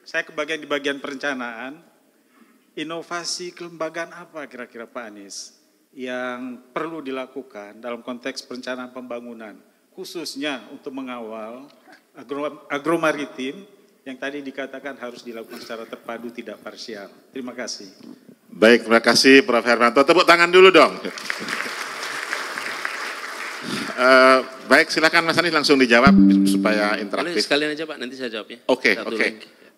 saya di bagian perencanaan. Inovasi kelembagaan apa kira-kira Pak Anies yang perlu dilakukan dalam konteks perencanaan pembangunan, khususnya untuk mengawal agromaritim yang tadi dikatakan harus dilakukan secara terpadu, tidak parsial. Terima kasih. Baik, terima kasih Prof. Hermanto. Tepuk tangan dulu dong. Baik, silakan Mas Anies langsung dijawab supaya interaktif. Boleh sekalian aja Pak, nanti saya jawabnya. Oke.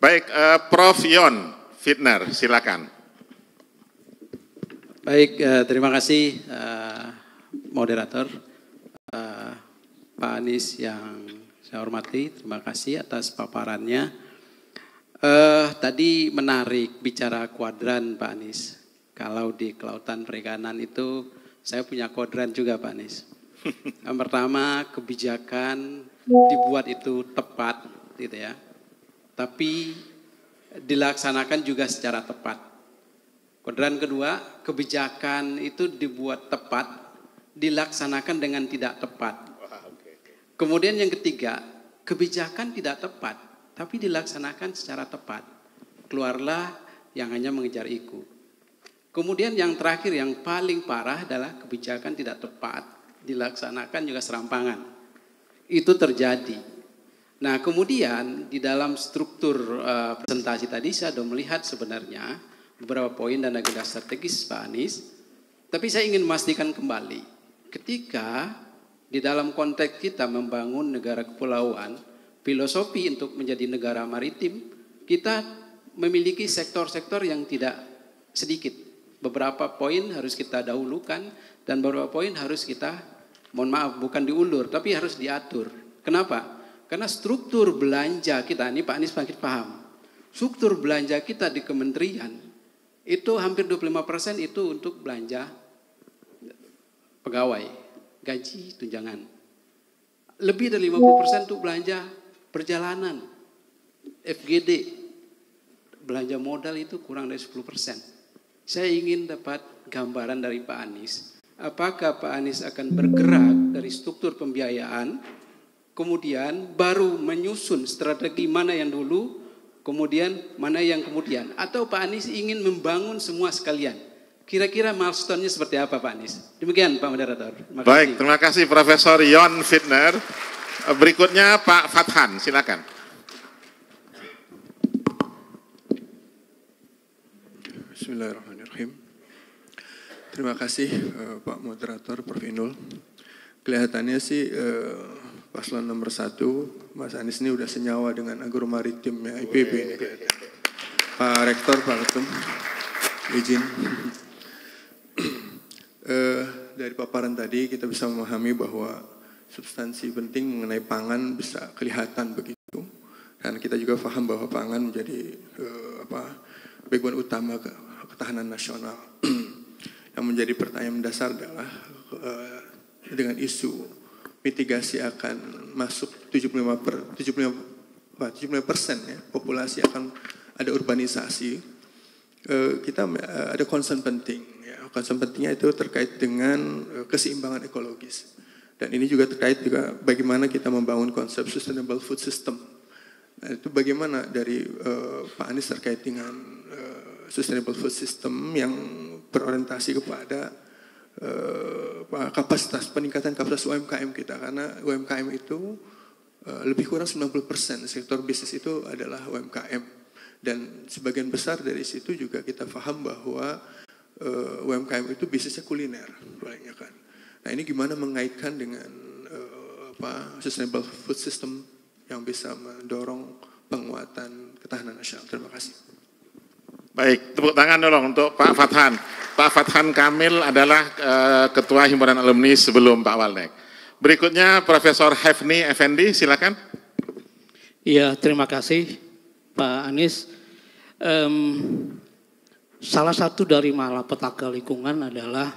Baik, Prof. Yon Fitner, silakan. Baik, terima kasih moderator, Pak Anies yang saya hormati, terima kasih atas paparannya. Tadi menarik bicara kuadran Pak Anies. Kalau di kelautan perikanan itu saya punya kuadran juga Pak Anies. Yang pertama, kebijakan dibuat itu tepat gitu ya. Tapi dilaksanakan juga secara tepat. Kuadran kedua, kebijakan itu dibuat tepat, dilaksanakan dengan tidak tepat. Kemudian yang ketiga, kebijakan tidak tepat, tapi dilaksanakan secara tepat. Keluarlah yang hanya mengejar IKU. Kemudian yang terakhir, yang paling parah adalah kebijakan tidak tepat, dilaksanakan juga serampangan. Itu terjadi. Nah kemudian di dalam struktur presentasi tadi saya sudah melihat sebenarnya beberapa poin dan agenda strategis Pak Anies. Tapi saya ingin memastikan kembali, ketika di dalam konteks kita membangun negara kepulauan, filosofi untuk menjadi negara maritim, kita memiliki sektor-sektor yang tidak sedikit. Beberapa poin harus kita dahulukan dan beberapa poin harus kita, mohon maaf bukan diulur, tapi harus diatur. Kenapa? Karena struktur belanja kita, ini Pak Anies makin paham, struktur belanja kita di kementerian, itu hampir 25% itu untuk belanja pegawai, gaji, tunjangan. Lebih dari 50% untuk belanja perjalanan, FGD, belanja modal itu kurang dari 10%. Saya ingin dapat gambaran dari Pak Anies, apakah Pak Anies akan bergerak dari struktur pembiayaan, kemudian baru menyusun strategi mana yang dulu, kemudian mana yang kemudian. Atau Pak Anies ingin membangun semua sekalian. Kira-kira milestone-nya seperti apa Pak Anies? Demikian Pak Moderator. Baik, terima kasih Profesor Yon Fitner. Berikutnya Pak Fathan, silakan. Bismillahirrahmanirrahim. Terima kasih Pak Moderator, Prof. Inul. Kelihatannya sih paslon nomor 1, Mas Anies ini udah senyawa dengan agromaritimnya IPB ini. Pak Rektor, Pak Ketum, izin. Dari paparan tadi kita bisa memahami bahwa substansi penting mengenai pangan bisa kelihatan begitu. Dan kita juga paham bahwa pangan menjadi backbone utama ketahanan nasional. Yang menjadi pertanyaan mendasar adalah dengan isu mitigasi akan masuk 75% ya, populasi akan ada urbanisasi. Kita ada concern penting. Ya. Concern pentingnya itu terkait dengan keseimbangan ekologis. Dan ini juga terkait juga bagaimana kita membangun konsep sustainable food system. Nah, itu bagaimana dari Pak Anies terkait dengan sustainable food system yang berorientasi kepada peningkatan kapasitas UMKM kita, karena UMKM itu lebih kurang 90% sektor bisnis itu adalah UMKM, dan sebagian besar dari situ juga kita paham bahwa UMKM itu bisnisnya kuliner, kan. Nah ini gimana mengaitkan dengan sustainable food system yang bisa mendorong penguatan ketahanan nasional. Terima kasih. Baik, tepuk tangan dong untuk Pak Fathan. Pak Fathan Kamil adalah Ketua Himpunan Alumni sebelum Pak Walnek. Berikutnya Profesor Hefni Effendi, silakan. Iya, terima kasih Pak Anies. Salah satu dari malapetaka lingkungan adalah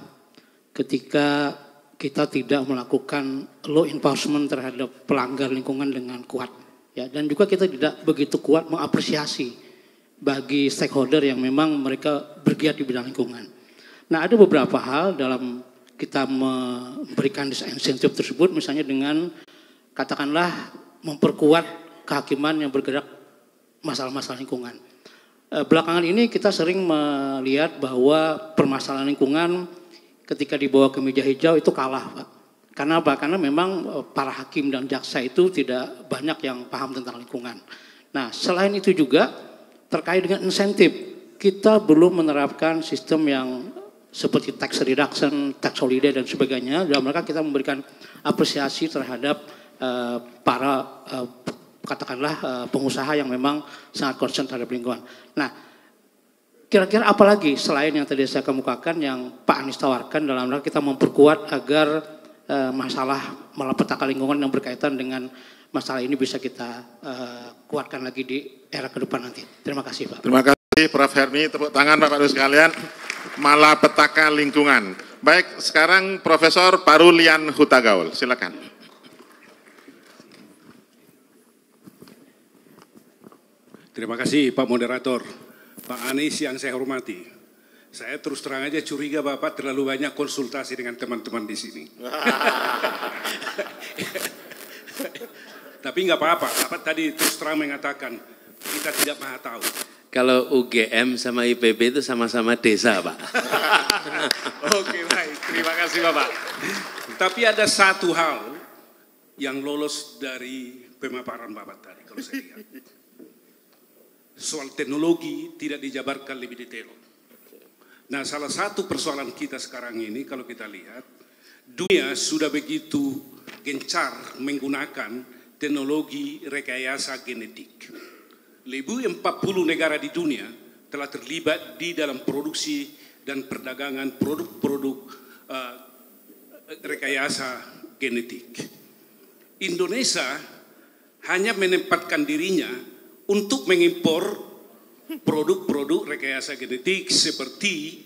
ketika kita tidak melakukan law enforcement terhadap pelanggar lingkungan dengan kuat. Ya, dan juga kita tidak begitu kuat mengapresiasi bagi stakeholder yang memang mereka bergiat di bidang lingkungan. Nah, ada beberapa hal dalam kita memberikan insentif tersebut, misalnya dengan katakanlah memperkuat kehakiman yang bergerak masalah-masalah lingkungan. Belakangan ini kita sering melihat bahwa permasalahan lingkungan ketika dibawa ke meja hijau itu kalah, Pak. Karena apa? Karena memang para hakim dan jaksa itu tidak banyak yang paham tentang lingkungan. Nah, selain itu juga terkait dengan insentif, kita belum menerapkan sistem yang seperti tax reduction, tax holiday dan sebagainya. Dalam rangka kita memberikan apresiasi terhadap para katakanlah pengusaha yang memang sangat concern terhadap lingkungan. Nah, kira-kira apa lagi selain yang tadi saya kemukakan yang Pak Anies tawarkan dalam rangka kita memperkuat agar masalah malapetaka lingkungan yang berkaitan dengan masalah ini bisa kita kuatkan lagi di era ke depan nanti. Terima kasih, Pak. Terima kasih Prof. Hermi, tepuk tangan Bapak-Ibu sekalian. Malapetaka lingkungan. Baik, sekarang Profesor Parulian Hutagaul, silakan. Terima kasih Pak Moderator. Pak Anies yang saya hormati. Saya terus terang aja curiga Bapak terlalu banyak konsultasi dengan teman-teman di sini. Tapi nggak apa-apa, Bapak tadi terus terang mengatakan kita tidak pernah tahu. Kalau UGM sama IPB itu sama-sama desa, Pak. Oke, baik. Terima kasih Bapak. Tapi ada satu hal yang lolos dari pemaparan Bapak tadi kalau saya lihat. Soal teknologi tidak dijabarkan lebih detail. Nah, salah satu persoalan kita sekarang ini kalau kita lihat, dunia sudah begitu gencar menggunakan teknologi rekayasa genetik. Lebih 40 negara di dunia telah terlibat di dalam produksi dan perdagangan produk-produk rekayasa genetik. Indonesia hanya menempatkan dirinya untuk mengimpor produk-produk rekayasa genetik seperti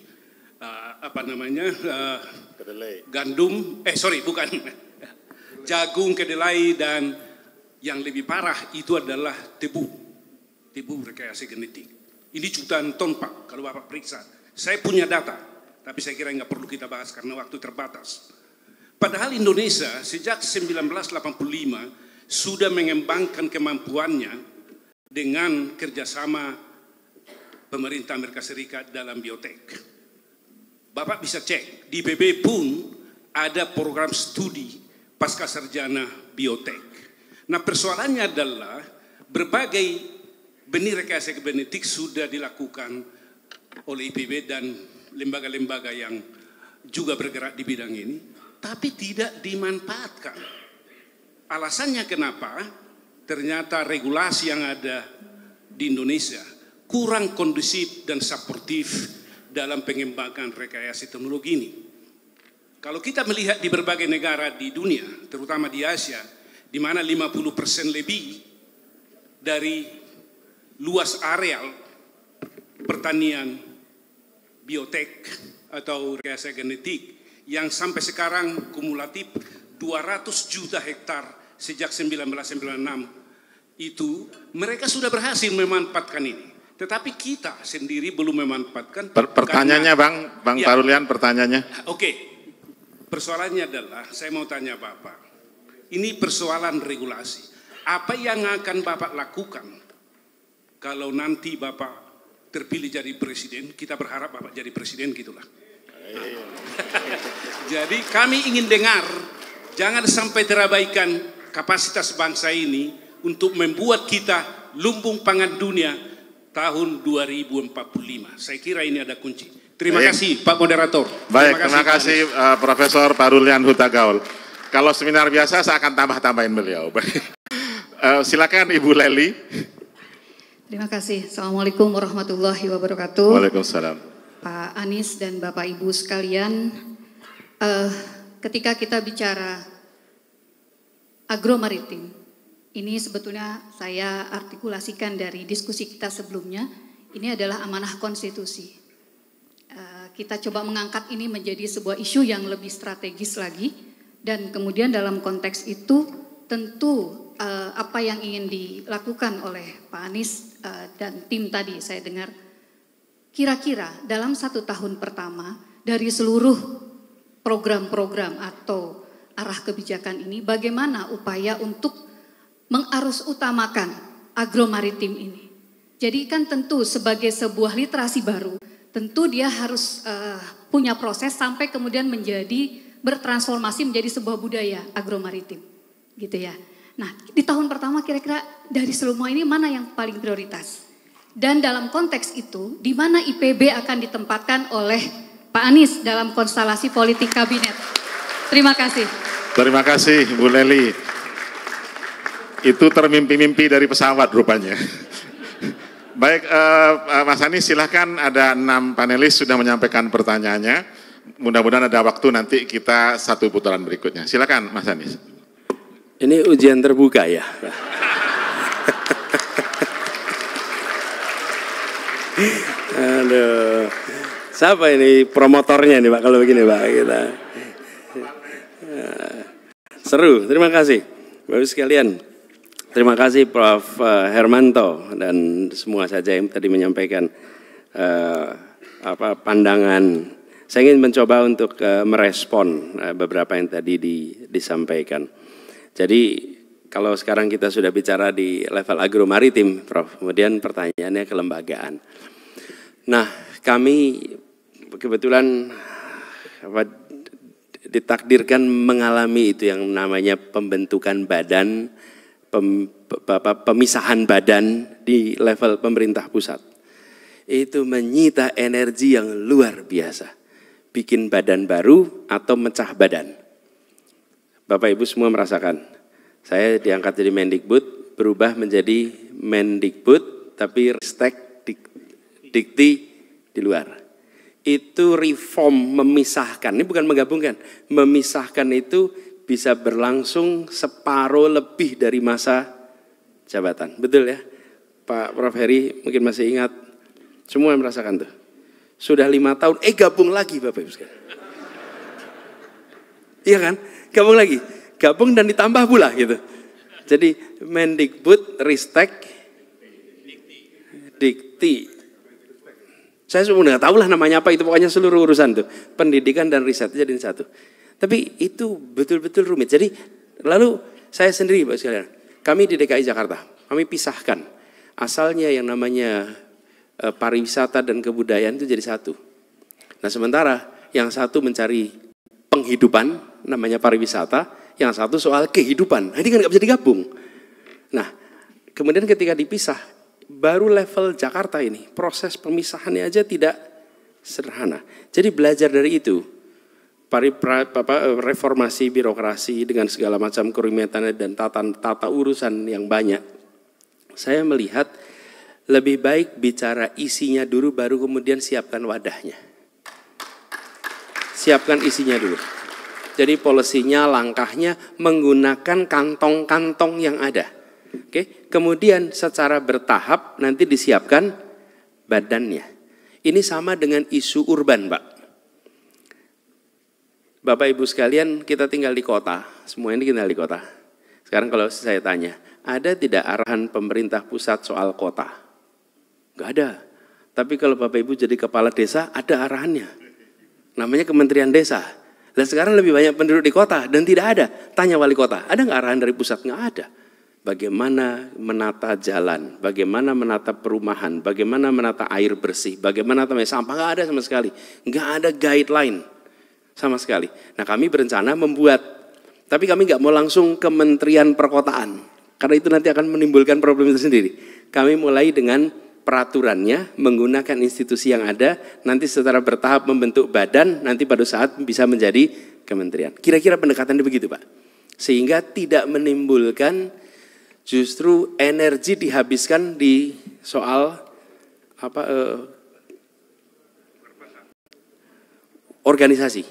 jagung, kedelai, dan yang lebih parah itu adalah tebu rekayasa genetik. Ini jutaan ton, Pak, kalau Bapak periksa. Saya punya data, tapi saya kira nggak perlu kita bahas karena waktu terbatas. Padahal Indonesia sejak 1985 sudah mengembangkan kemampuannya dengan kerjasama pemerintah Amerika Serikat dalam biotek. Bapak bisa cek, di PB pun ada program studi pasca sarjana biotek. Nah, persoalannya adalah berbagai benih rekayasa genetik sudah dilakukan oleh IPB dan lembaga-lembaga yang juga bergerak di bidang ini, tapi tidak dimanfaatkan. Alasannya kenapa? Ternyata regulasi yang ada di Indonesia kurang kondusif dan suportif dalam pengembangan rekayasa teknologi ini. Kalau kita melihat di berbagai negara di dunia, terutama di Asia, di mana 50% lebih dari luas areal pertanian biotek atau rekayasa genetik yang sampai sekarang kumulatif 200 juta hektar sejak 1996 itu mereka sudah berhasil memanfaatkan ini. Tetapi kita sendiri belum memanfaatkan. Pertanyaannya Bang ya. Parulian, pertanyaannya. Oke. Persoalannya adalah, saya mau tanya Bapak, ini persoalan regulasi. Apa yang akan Bapak lakukan kalau nanti Bapak terpilih jadi presiden? Kita berharap Bapak jadi presiden gitulah. Jadi kami ingin dengar, jangan sampai terabaikan kapasitas bangsa ini untuk membuat kita lumbung pangan dunia tahun 2045. Saya kira ini ada kunci. Terima kasih Pak Moderator. Baik, terima kasih Profesor Parulian Hutagaul. Kalau seminar biasa saya akan tambah-tambahin beliau. Silakan Ibu Leli. Terima kasih. Assalamualaikum warahmatullahi wabarakatuh. Waalaikumsalam. Pak Anies dan Bapak Ibu sekalian, ketika kita bicara agromaritim, ini sebetulnya saya artikulasikan dari diskusi kita sebelumnya, ini adalah amanah konstitusi. Kita coba mengangkat ini menjadi sebuah isu yang lebih strategis lagi, dan kemudian dalam konteks itu tentu apa yang ingin dilakukan oleh Pak Anies dan tim tadi saya dengar, kira-kira dalam 1 tahun pertama dari seluruh program-program atau arah kebijakan ini, bagaimana upaya untuk mengarus utamakan agromaritim ini. Jadi kan tentu sebagai sebuah literasi baru, tentu dia harus punya proses sampai kemudian bertransformasi menjadi sebuah budaya agromaritim, gitu ya. Nah, di tahun pertama kira-kira dari semua ini mana yang paling prioritas? Dan dalam konteks itu, di mana IPB akan ditempatkan oleh Pak Anies dalam konstelasi politik kabinet? Terima kasih. Terima kasih Bu Leli. Itu termimpi-mimpi dari pesawat rupanya. Baik, Mas Anies silahkan, ada 6 panelis sudah menyampaikan pertanyaannya. Mudah-mudahan ada waktu nanti kita satu putaran berikutnya. Silakan Mas Anies. Ini ujian terbuka ya. Aduh, siapa ini promotornya nih Pak kalau begini Pak kita. Seru, terima kasih Bapak sekalian. Terima kasih Prof. Hermanto dan semua saja yang tadi menyampaikan pandangan. Saya ingin mencoba untuk merespon beberapa yang tadi disampaikan. Jadi kalau sekarang kita sudah bicara di level agromaritim, Prof. Kemudian pertanyaannya kelembagaan. Nah, kami kebetulan ditakdirkan mengalami itu yang namanya pembentukan badan, pemisahan badan di level pemerintah pusat. Itu menyita energi yang luar biasa. Bikin badan baru atau mecah badan. Bapak Ibu semua merasakan, saya diangkat jadi Mendikbud, berubah menjadi Mendikbud, tapi Ristek Dikti di luar. Itu reform memisahkan, ini bukan menggabungkan, memisahkan itu bisa berlangsung separuh lebih dari masa jabatan. Betul ya? Pak Prof. Heri mungkin masih ingat, semua yang merasakan tuh. Sudah 5 tahun, gabung lagi Bapak Ibu sekalian. Iya kan? Gabung lagi, gabung dan ditambah pula gitu. Jadi Mendikbud, Ristek, Dikti. Saya sebenarnya nggak tahu lah namanya apa itu, pokoknya seluruh urusan tuh pendidikan dan riset jadi satu. Tapi itu betul-betul rumit. Jadi lalu saya sendiri Bapak sekalian, kami di DKI Jakarta, kami pisahkan asalnya yang namanya pariwisata dan kebudayaan itu jadi satu. Nah sementara yang satu mencari penghidupan namanya pariwisata, yang satu soal kehidupan. Nah, ini kan nggak bisa digabung. Nah, kemudian ketika dipisah, baru level Jakarta ini proses pemisahannya aja tidak sederhana. Jadi belajar dari itu, reformasi birokrasi dengan segala macam kerumitannya dan tata urusan yang banyak. Saya melihat lebih baik bicara isinya dulu, baru kemudian siapkan wadahnya. Siapkan isinya dulu. Jadi polisinya, langkahnya menggunakan kantong-kantong yang ada. Oke, kemudian secara bertahap nanti disiapkan badannya. Ini sama dengan isu urban, Pak. Bapak Ibu sekalian, kita tinggal di kota, semua ini tinggal di kota. Sekarang kalau saya tanya, ada tidak arahan pemerintah pusat soal kota? Enggak ada. Tapi kalau Bapak Ibu jadi kepala desa, ada arahannya. Namanya Kementerian Desa. Dan sekarang lebih banyak penduduk di kota dan tidak ada. Tanya wali kota, ada nggak arahan dari pusat? Nggak ada. Bagaimana menata jalan, bagaimana menata perumahan, bagaimana menata air bersih, bagaimana menata sampah, nggak ada sama sekali. Nggak ada guideline sama sekali. Nah kami berencana membuat, tapi kami nggak mau langsung Kementerian Perkotaan. Karena itu nanti akan menimbulkan problem itu sendiri. Kami mulai dengan peraturannya, menggunakan institusi yang ada, nanti secara bertahap membentuk badan, nanti pada saat bisa menjadi kementerian. Kira-kira pendekatannya begitu, Pak. Sehingga tidak menimbulkan justru energi dihabiskan di soal organisasi.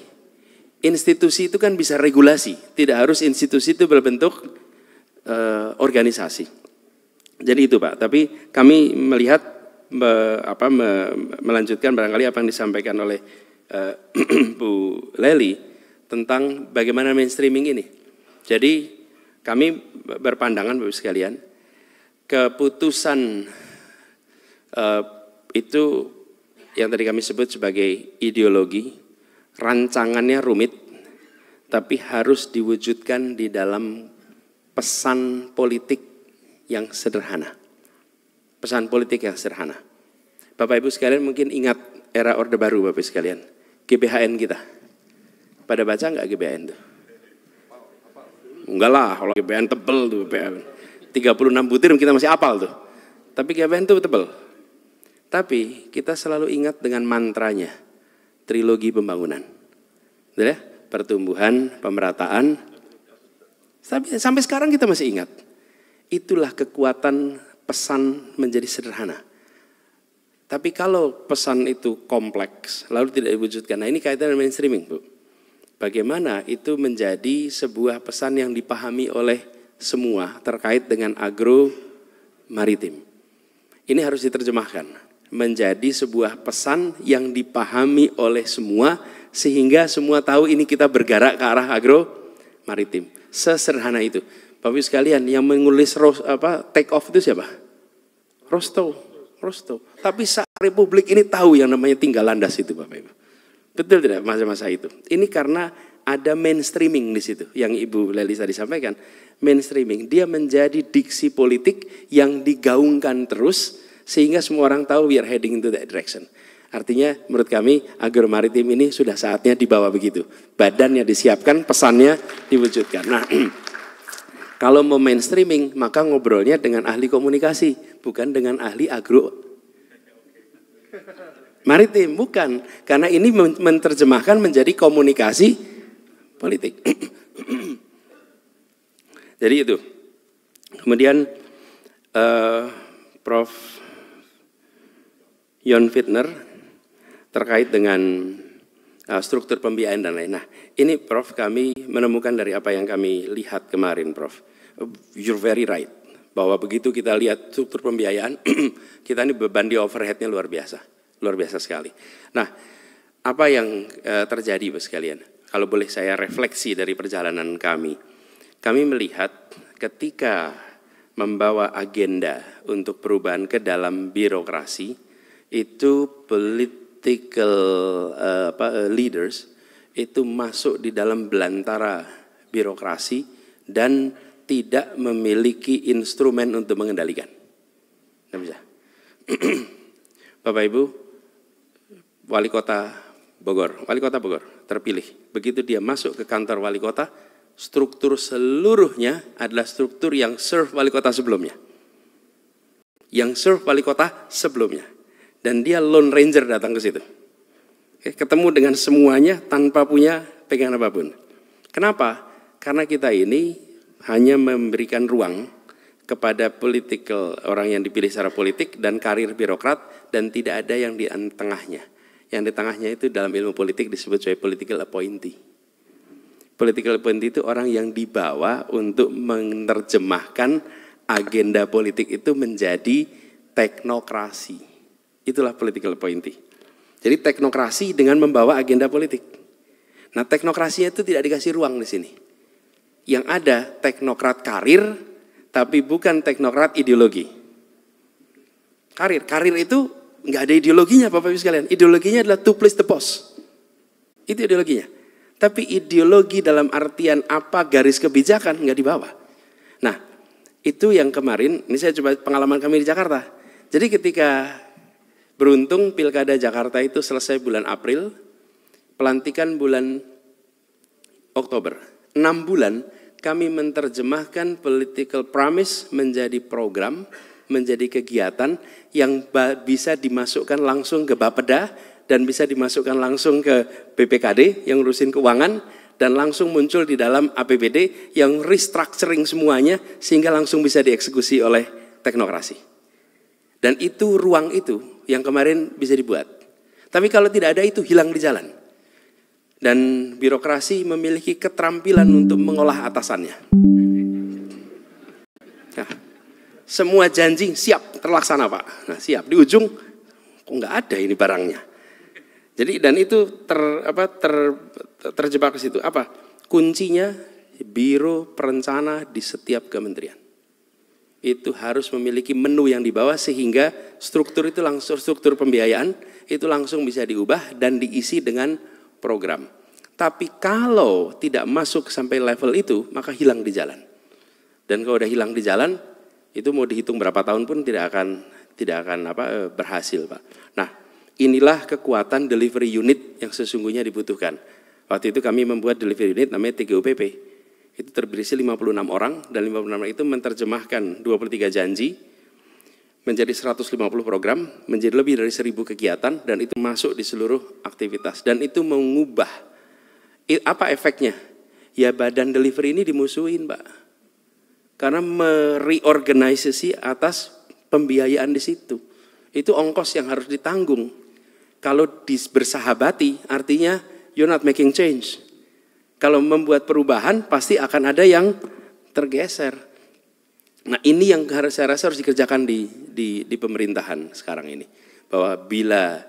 Institusi itu kan bisa regulasi, tidak harus institusi itu berbentuk organisasi. Jadi itu, Pak. Tapi kami melihat melanjutkan barangkali apa yang disampaikan oleh Bu Lely tentang bagaimana mainstreaming ini. Jadi kami berpandangan Bapak sekalian, keputusan itu yang tadi kami sebut sebagai ideologi, rancangannya rumit, tapi harus diwujudkan di dalam pesan politik yang sederhana. Pesan politik yang sederhana. Bapak Ibu sekalian mungkin ingat era Orde Baru Bapak sekalian, GBHN kita. Pada baca nggak GBHN tuh? Enggak lah, kalau GBHN tebel tuh GBHN. 36 butir kita masih apal tuh. Tapi GBHN tuh tebel. Tapi kita selalu ingat dengan mantranya, trilogi pembangunan. Betul ya? Pertumbuhan, pemerataan. Sampai sekarang kita masih ingat. Itulah kekuatan pesan menjadi sederhana. Tapi kalau pesan itu kompleks, lalu tidak diwujudkan. Nah ini kaitan dengan mainstreaming, Bu. Bagaimana itu menjadi sebuah pesan yang dipahami oleh semua terkait dengan agro maritim. Ini harus diterjemahkan menjadi sebuah pesan yang dipahami oleh semua sehingga semua tahu ini kita bergerak ke arah agro maritim. Sesederhana itu. Bapak Ibu sekalian, yang menulis take off itu siapa? Rostow. Tapi saat Republik ini tahu yang namanya tinggal landas itu, Bapak Ibu. Betul tidak masa-masa itu? Ini karena ada mainstreaming di situ yang Ibu Lely tadi sampaikan. Mainstreaming, dia menjadi diksi politik yang digaungkan terus sehingga semua orang tahu we are heading into that direction. Artinya menurut kami agro maritim ini sudah saatnya dibawa begitu. Badannya disiapkan, pesannya diwujudkan. Nah, kalau mau mainstreaming maka ngobrolnya dengan ahli komunikasi, bukan dengan ahli agro maritim, bukan. Karena ini menerjemahkan menjadi komunikasi politik. Jadi itu. Kemudian Prof. Jon Fitner terkait dengan struktur pembiayaan dan lain. Nah, ini Prof kami menemukan dari apa yang kami lihat kemarin, Prof. You're very right. Bahwa begitu kita lihat struktur pembiayaan, kita ini beban di overhead-nya luar biasa. Luar biasa sekali. Nah, apa yang terjadi Bapak sekalian? Kalau boleh saya refleksi dari perjalanan kami melihat ketika membawa agenda untuk perubahan ke dalam birokrasi, itu political leaders itu masuk di dalam belantara birokrasi dan tidak memiliki instrumen untuk mengendalikan. Tidak bisa. Bapak Ibu, Wali Kota Bogor terpilih. Begitu dia masuk ke kantor Wali Kota, struktur seluruhnya adalah struktur yang serve Wali Kota sebelumnya. Dan dia Lone Ranger datang ke situ. Ketemu dengan semuanya tanpa punya pegangan apapun. Kenapa? Karena kita ini hanya memberikan ruang kepada orang yang dipilih secara politik dan karir birokrat dan tidak ada yang di tengahnya. Yang di tengahnya itu dalam ilmu politik disebut sebagai political appointee. Political appointee itu orang yang dibawa untuk menerjemahkan agenda politik itu menjadi teknokrasi. Itulah political appointee. Jadi teknokrasi dengan membawa agenda politik. Nah, teknokrasinya itu tidak dikasih ruang di sini. Yang ada teknokrat karir, tapi bukan teknokrat ideologi. Karir itu nggak ada ideologinya Bapak Ibu sekalian. Ideologinya adalah to please the boss. Itu ideologinya. Tapi ideologi dalam artian apa garis kebijakan nggak dibawa. Nah, itu yang kemarin, ini saya coba pengalaman kami di Jakarta. Jadi ketika beruntung Pilkada Jakarta itu selesai bulan April, pelantikan bulan Oktober. 6 bulan kami menerjemahkan political promise menjadi program, menjadi kegiatan yang bisa dimasukkan langsung ke Bapeda dan bisa dimasukkan langsung ke BPKD yang ngurusin keuangan dan langsung muncul di dalam APBD yang restructuring semuanya sehingga langsung bisa dieksekusi oleh teknokrasi. Dan itu ruang itu yang kemarin bisa dibuat. Tapi kalau tidak ada itu hilang di jalan. Dan birokrasi memiliki keterampilan untuk mengolah atasannya. Nah, semua janji siap terlaksana Pak. Nah siap, di ujung kok nggak ada ini barangnya. Jadi dan itu terjebak ke situ. Apa? Kuncinya biro perencana di setiap kementerian. Itu harus memiliki menu yang dibawa sehingga struktur itu langsung struktur pembiayaan itu langsung bisa diubah dan diisi dengan program. Tapi kalau tidak masuk sampai level itu maka hilang di jalan. Dan kalau udah hilang di jalan itu mau dihitung berapa tahun pun tidak akan berhasil Pak. Nah, inilah kekuatan delivery unit yang sesungguhnya dibutuhkan. Waktu itu kami membuat delivery unit namanya TGUPP. Itu berisi 56 orang dan 56 orang itu menerjemahkan 23 janji menjadi 150 program, menjadi lebih dari 1000 kegiatan dan itu masuk di seluruh aktivitas. Dan itu mengubah. Apa efeknya? Ya badan delivery ini dimusuhin Pak. Karena mereorganisasi atas pembiayaan di situ. Itu ongkos yang harus ditanggung. Kalau bersahabati artinya you're not making change. Kalau membuat perubahan pasti akan ada yang tergeser. Nah ini yang saya rasa harus dikerjakan di pemerintahan sekarang ini. Bahwa bila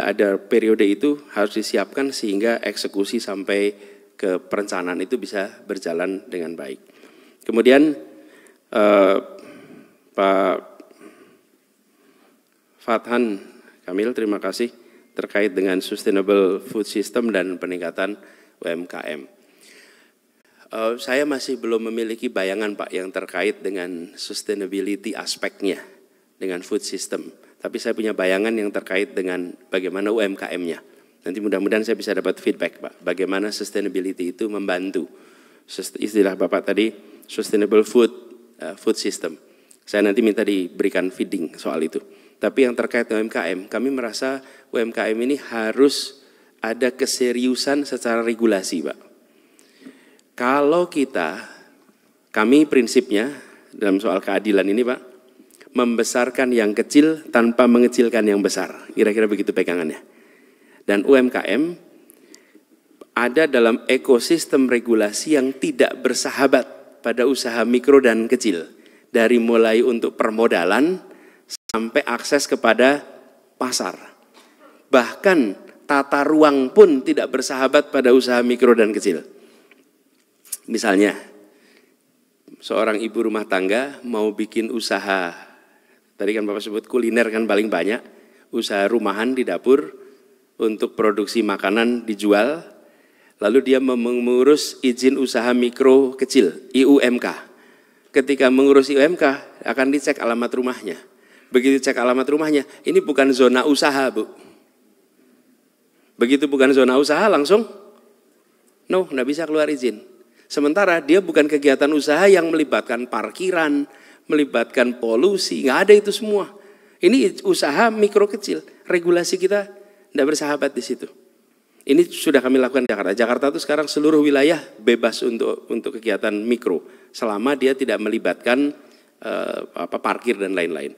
ada periode itu harus disiapkan sehingga eksekusi sampai ke perencanaan itu bisa berjalan dengan baik. Kemudian Pak Fathan Kamil, terima kasih terkait dengan sustainable food system dan peningkatan UMKM. Saya masih belum memiliki bayangan Pak yang terkait dengan sustainability aspeknya dengan food system. Tapi saya punya bayangan yang terkait dengan bagaimana UMKM-nya. Nanti mudah-mudahan saya bisa dapat feedback Pak, bagaimana sustainability itu membantu. Istilah Bapak tadi, sustainable food system. Saya nanti minta diberikan feeding soal itu. Tapi yang terkait dengan UMKM, kami merasa UMKM ini harus ada keseriusan secara regulasi Pak. Kalau kami prinsipnya dalam soal keadilan ini Pak, membesarkan yang kecil tanpa mengecilkan yang besar. Kira-kira begitu pegangannya. Dan UMKM ada dalam ekosistem regulasi yang tidak bersahabat pada usaha mikro dan kecil. Dari mulai untuk permodalan sampai akses kepada pasar. Bahkan tata ruang pun tidak bersahabat pada usaha mikro dan kecil. Misalnya, seorang ibu rumah tangga mau bikin usaha, tadi kan Bapak sebut kuliner kan paling banyak, usaha rumahan di dapur untuk produksi makanan dijual, lalu dia mengurus izin usaha mikro kecil, IUMK. Ketika mengurus IUMK akan dicek alamat rumahnya. Begitu cek alamat rumahnya, ini bukan zona usaha Bu. Begitu bukan zona usaha langsung, no, nggak bisa keluar izin. Sementara dia bukan kegiatan usaha yang melibatkan parkiran, melibatkan polusi, nggak ada itu semua. Ini usaha mikro kecil, regulasi kita tidak bersahabat di situ. Ini sudah kami lakukan di Jakarta. Jakarta itu sekarang seluruh wilayah bebas untuk kegiatan mikro, selama dia tidak melibatkan parkir dan lain-lain.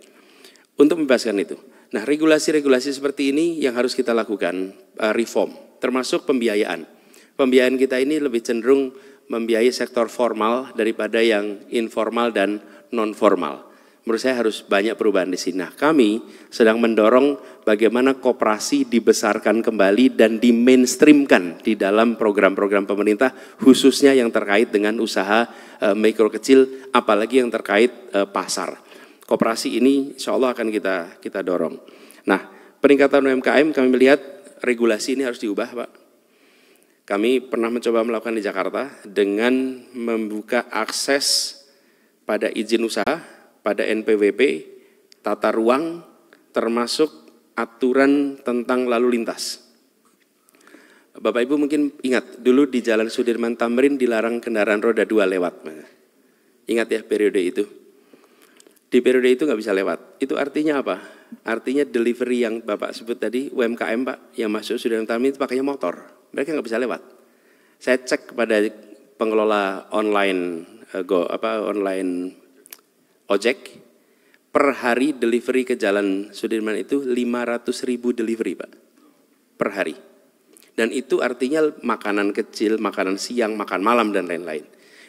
Untuk membebaskan itu. Nah, regulasi-regulasi seperti ini yang harus kita lakukan reform, termasuk pembiayaan. Pembiayaan kita ini lebih cenderung membiayai sektor formal daripada yang informal dan non-formal. Menurut saya harus banyak perubahan di sini. Nah, kami sedang mendorong bagaimana koperasi dibesarkan kembali dan di-mainstreamkan di dalam program-program pemerintah, khususnya yang terkait dengan usaha mikro kecil, apalagi yang terkait pasar. Koperasi ini insya Allah akan kita dorong. Nah, peningkatan UMKM kami melihat regulasi ini harus diubah Pak. Kami pernah mencoba melakukan di Jakarta dengan membuka akses pada izin usaha, pada NPWP, tata ruang, termasuk aturan tentang lalu lintas. Bapak Ibu mungkin ingat, dulu di Jalan Sudirman Tamrin dilarang kendaraan roda 2 lewat. Ingat ya periode itu. Di periode itu nggak bisa lewat. Itu artinya apa? Artinya delivery yang Bapak sebut tadi, UMKM Pak, yang masuk Sudirman Tamrin itu pakainya motor. Mereka nggak bisa lewat. Saya cek kepada pengelola online online ojek, per hari delivery ke Jalan Sudirman itu 500.000 delivery, Pak, per hari. Dan itu artinya makanan kecil, makanan siang, makan malam, dan lain-lain.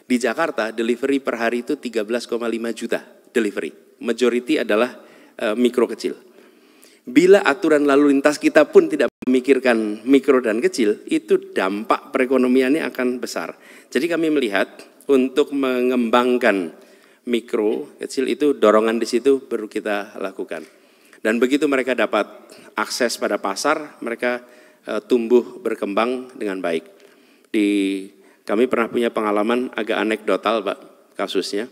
Di Jakarta, delivery per hari itu 13,5 juta delivery. Majority adalah mikro kecil. Bila aturan lalu lintas kita pun tidak memikirkan mikro dan kecil, itu dampak perekonomiannya akan besar. Jadi kami melihat untuk mengembangkan mikro kecil itu dorongan di situ baru kita lakukan. Dan begitu mereka dapat akses pada pasar, mereka tumbuh berkembang dengan baik. Kami pernah punya pengalaman agak anekdotal, Pak, kasusnya.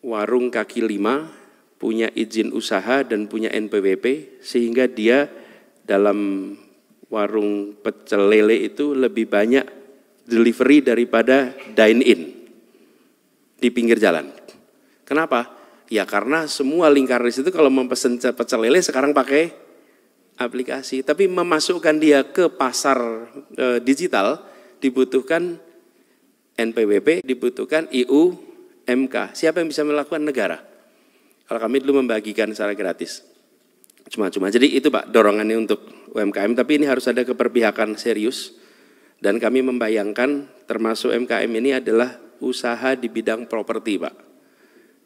Warung kaki lima punya izin usaha dan punya NPWP, sehingga dia dalam warung pecel lele itu lebih banyak delivery daripada dine-in di pinggir jalan. Kenapa? Ya karena semua lingkaran di situ kalau memesan pecel lele sekarang pakai aplikasi, tapi memasukkan dia ke pasar digital dibutuhkan NPWP, dibutuhkan IUMK. Siapa yang bisa melakukan? Negara. Kalau kami dulu membagikan secara gratis, cuma-cuma. Jadi itu, Pak, dorongannya untuk UMKM, tapi ini harus ada keberpihakan serius. Dan kami membayangkan termasuk UMKM ini adalah usaha di bidang properti, Pak.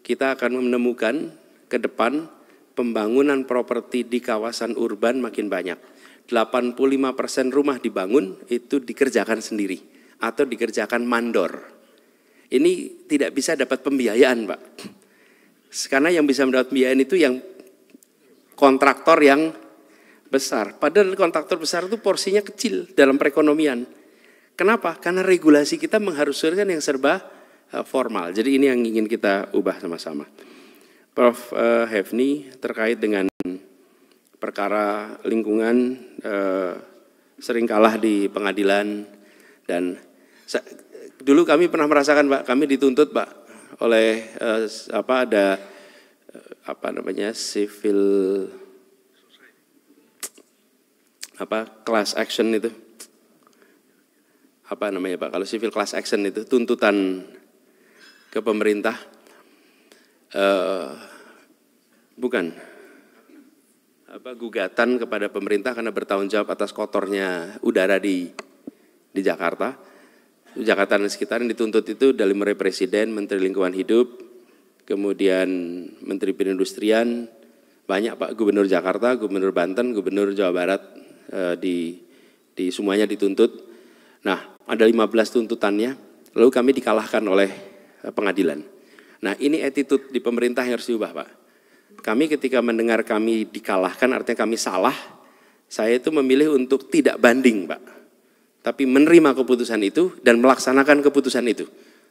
Kita akan menemukan ke depan pembangunan properti di kawasan urban makin banyak. 85% rumah dibangun itu dikerjakan sendiri atau dikerjakan mandor. Ini tidak bisa dapat pembiayaan, Pak. Karena yang bisa mendapat pembiayaan itu yang kontraktor yang besar. Padahal kontraktor besar itu porsinya kecil dalam perekonomian. Kenapa? Karena regulasi kita mengharuskan yang serba formal. Jadi ini yang ingin kita ubah sama-sama. Prof. Hefni terkait dengan perkara lingkungan sering kalah di pengadilan, dan dulu kami pernah merasakan, Pak, kami dituntut, Pak, oleh civil class action itu. Apa namanya, Pak? Kalau civil class action itu tuntutan ke pemerintah, gugatan kepada pemerintah karena bertanggung jawab atas kotornya udara di Jakarta. Jakarta dan sekitar yang dituntut itu dari mulai Presiden, Menteri Lingkungan Hidup, kemudian Menteri Perindustrian, banyak, Pak, Gubernur Jakarta, Gubernur Banten, Gubernur Jawa Barat, di semuanya dituntut. Nah, ada 15 tuntutannya, lalu kami dikalahkan oleh pengadilan. Nah, ini attitude di pemerintah yang harus diubah, Pak. Kami ketika mendengar kami dikalahkan, artinya kami salah, saya itu memilih untuk tidak banding, Pak. Tapi menerima keputusan itu dan melaksanakan keputusan itu.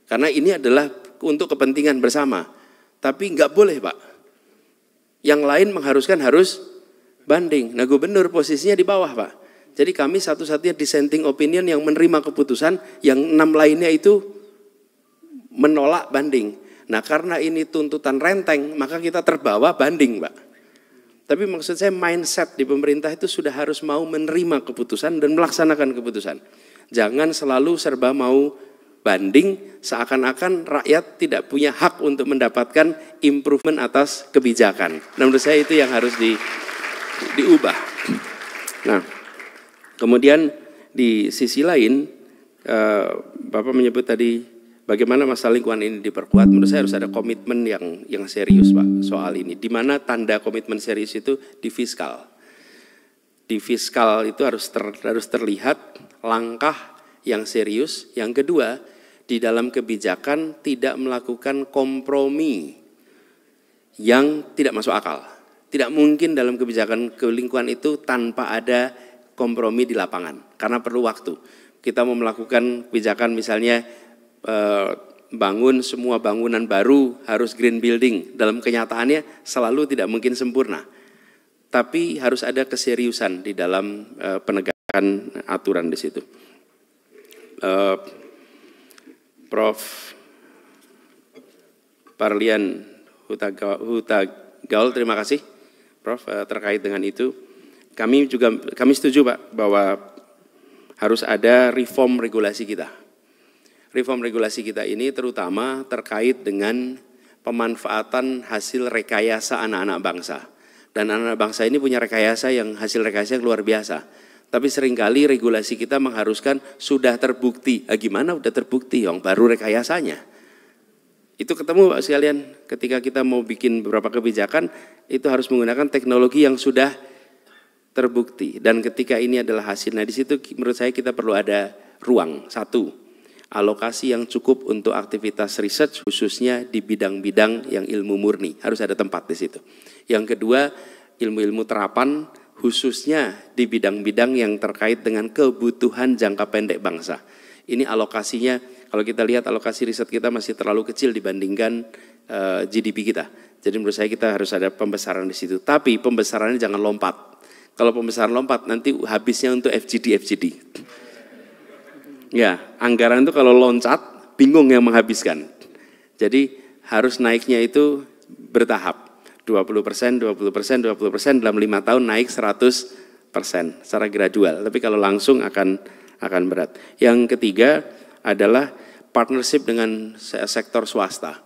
Karena ini adalah untuk kepentingan bersama. Tapi nggak boleh, Pak. Yang lain mengharuskan harus banding. Nah, gubernur posisinya di bawah, Pak. Jadi kami satu-satunya dissenting opinion yang menerima keputusan, yang 6 lainnya itu menolak banding. Nah, karena ini tuntutan renteng, maka kita terbawa banding, Pak. Tapi maksud saya mindset di pemerintah itu sudah harus mau menerima keputusan dan melaksanakan keputusan. Jangan selalu serba mau banding, seakan-akan rakyat tidak punya hak untuk mendapatkan improvement atas kebijakan. Nah, menurut saya itu yang harus diubah. Nah, kemudian di sisi lain, Bapak menyebut tadi bagaimana masalah lingkungan ini diperkuat. Menurut saya harus ada komitmen yang serius, Pak, soal ini. Di mana tanda komitmen serius itu di fiskal. Di fiskal itu harus terlihat langkah yang serius. Yang kedua, di dalam kebijakan tidak melakukan kompromi yang tidak masuk akal. Tidak mungkin dalam kebijakan lingkungan itu tanpa ada kompromi di lapangan, karena perlu waktu. Kita mau melakukan kebijakan misalnya bangun semua bangunan baru harus green building, dalam kenyataannya selalu tidak mungkin sempurna. Tapi harus ada keseriusan di dalam penegakan aturan di situ. Prof. Parlian Hutagaul, terima kasih, Prof, terkait dengan itu. Kami setuju, Pak, bahwa harus ada reform regulasi kita. Reform regulasi kita ini terutama terkait dengan pemanfaatan hasil rekayasa anak-anak bangsa. Dan anak-anak bangsa ini punya rekayasa yang hasil rekayasa yang luar biasa. Tapi seringkali regulasi kita mengharuskan sudah terbukti. Gimana udah terbukti, yang baru rekayasanya. Itu ketemu Pak sekalian, ketika kita mau bikin beberapa kebijakan, itu harus menggunakan teknologi yang sudah terbukti. Dan ketika ini adalah hasil, nah di situ menurut saya kita perlu ada ruang. Satu, alokasi yang cukup untuk aktivitas research, khususnya di bidang-bidang yang ilmu murni. Harus ada tempat di situ. Yang kedua, ilmu-ilmu terapan, khususnya di bidang-bidang yang terkait dengan kebutuhan jangka pendek bangsa. Ini alokasinya, kalau kita lihat alokasi riset kita masih terlalu kecil dibandingkan GDP kita. Jadi menurut saya kita harus ada pembesaran di situ. Tapi pembesarannya jangan lompat. Kalau pembesaran lompat nanti habisnya untuk FGD. Ya, anggaran itu kalau loncat bingung yang menghabiskan. Jadi harus naiknya itu bertahap. 20%, 20%, 20% dalam 5 tahun naik 100% secara gradual. Tapi kalau langsung akan berat. Yang ketiga adalah partnership dengan sektor swasta.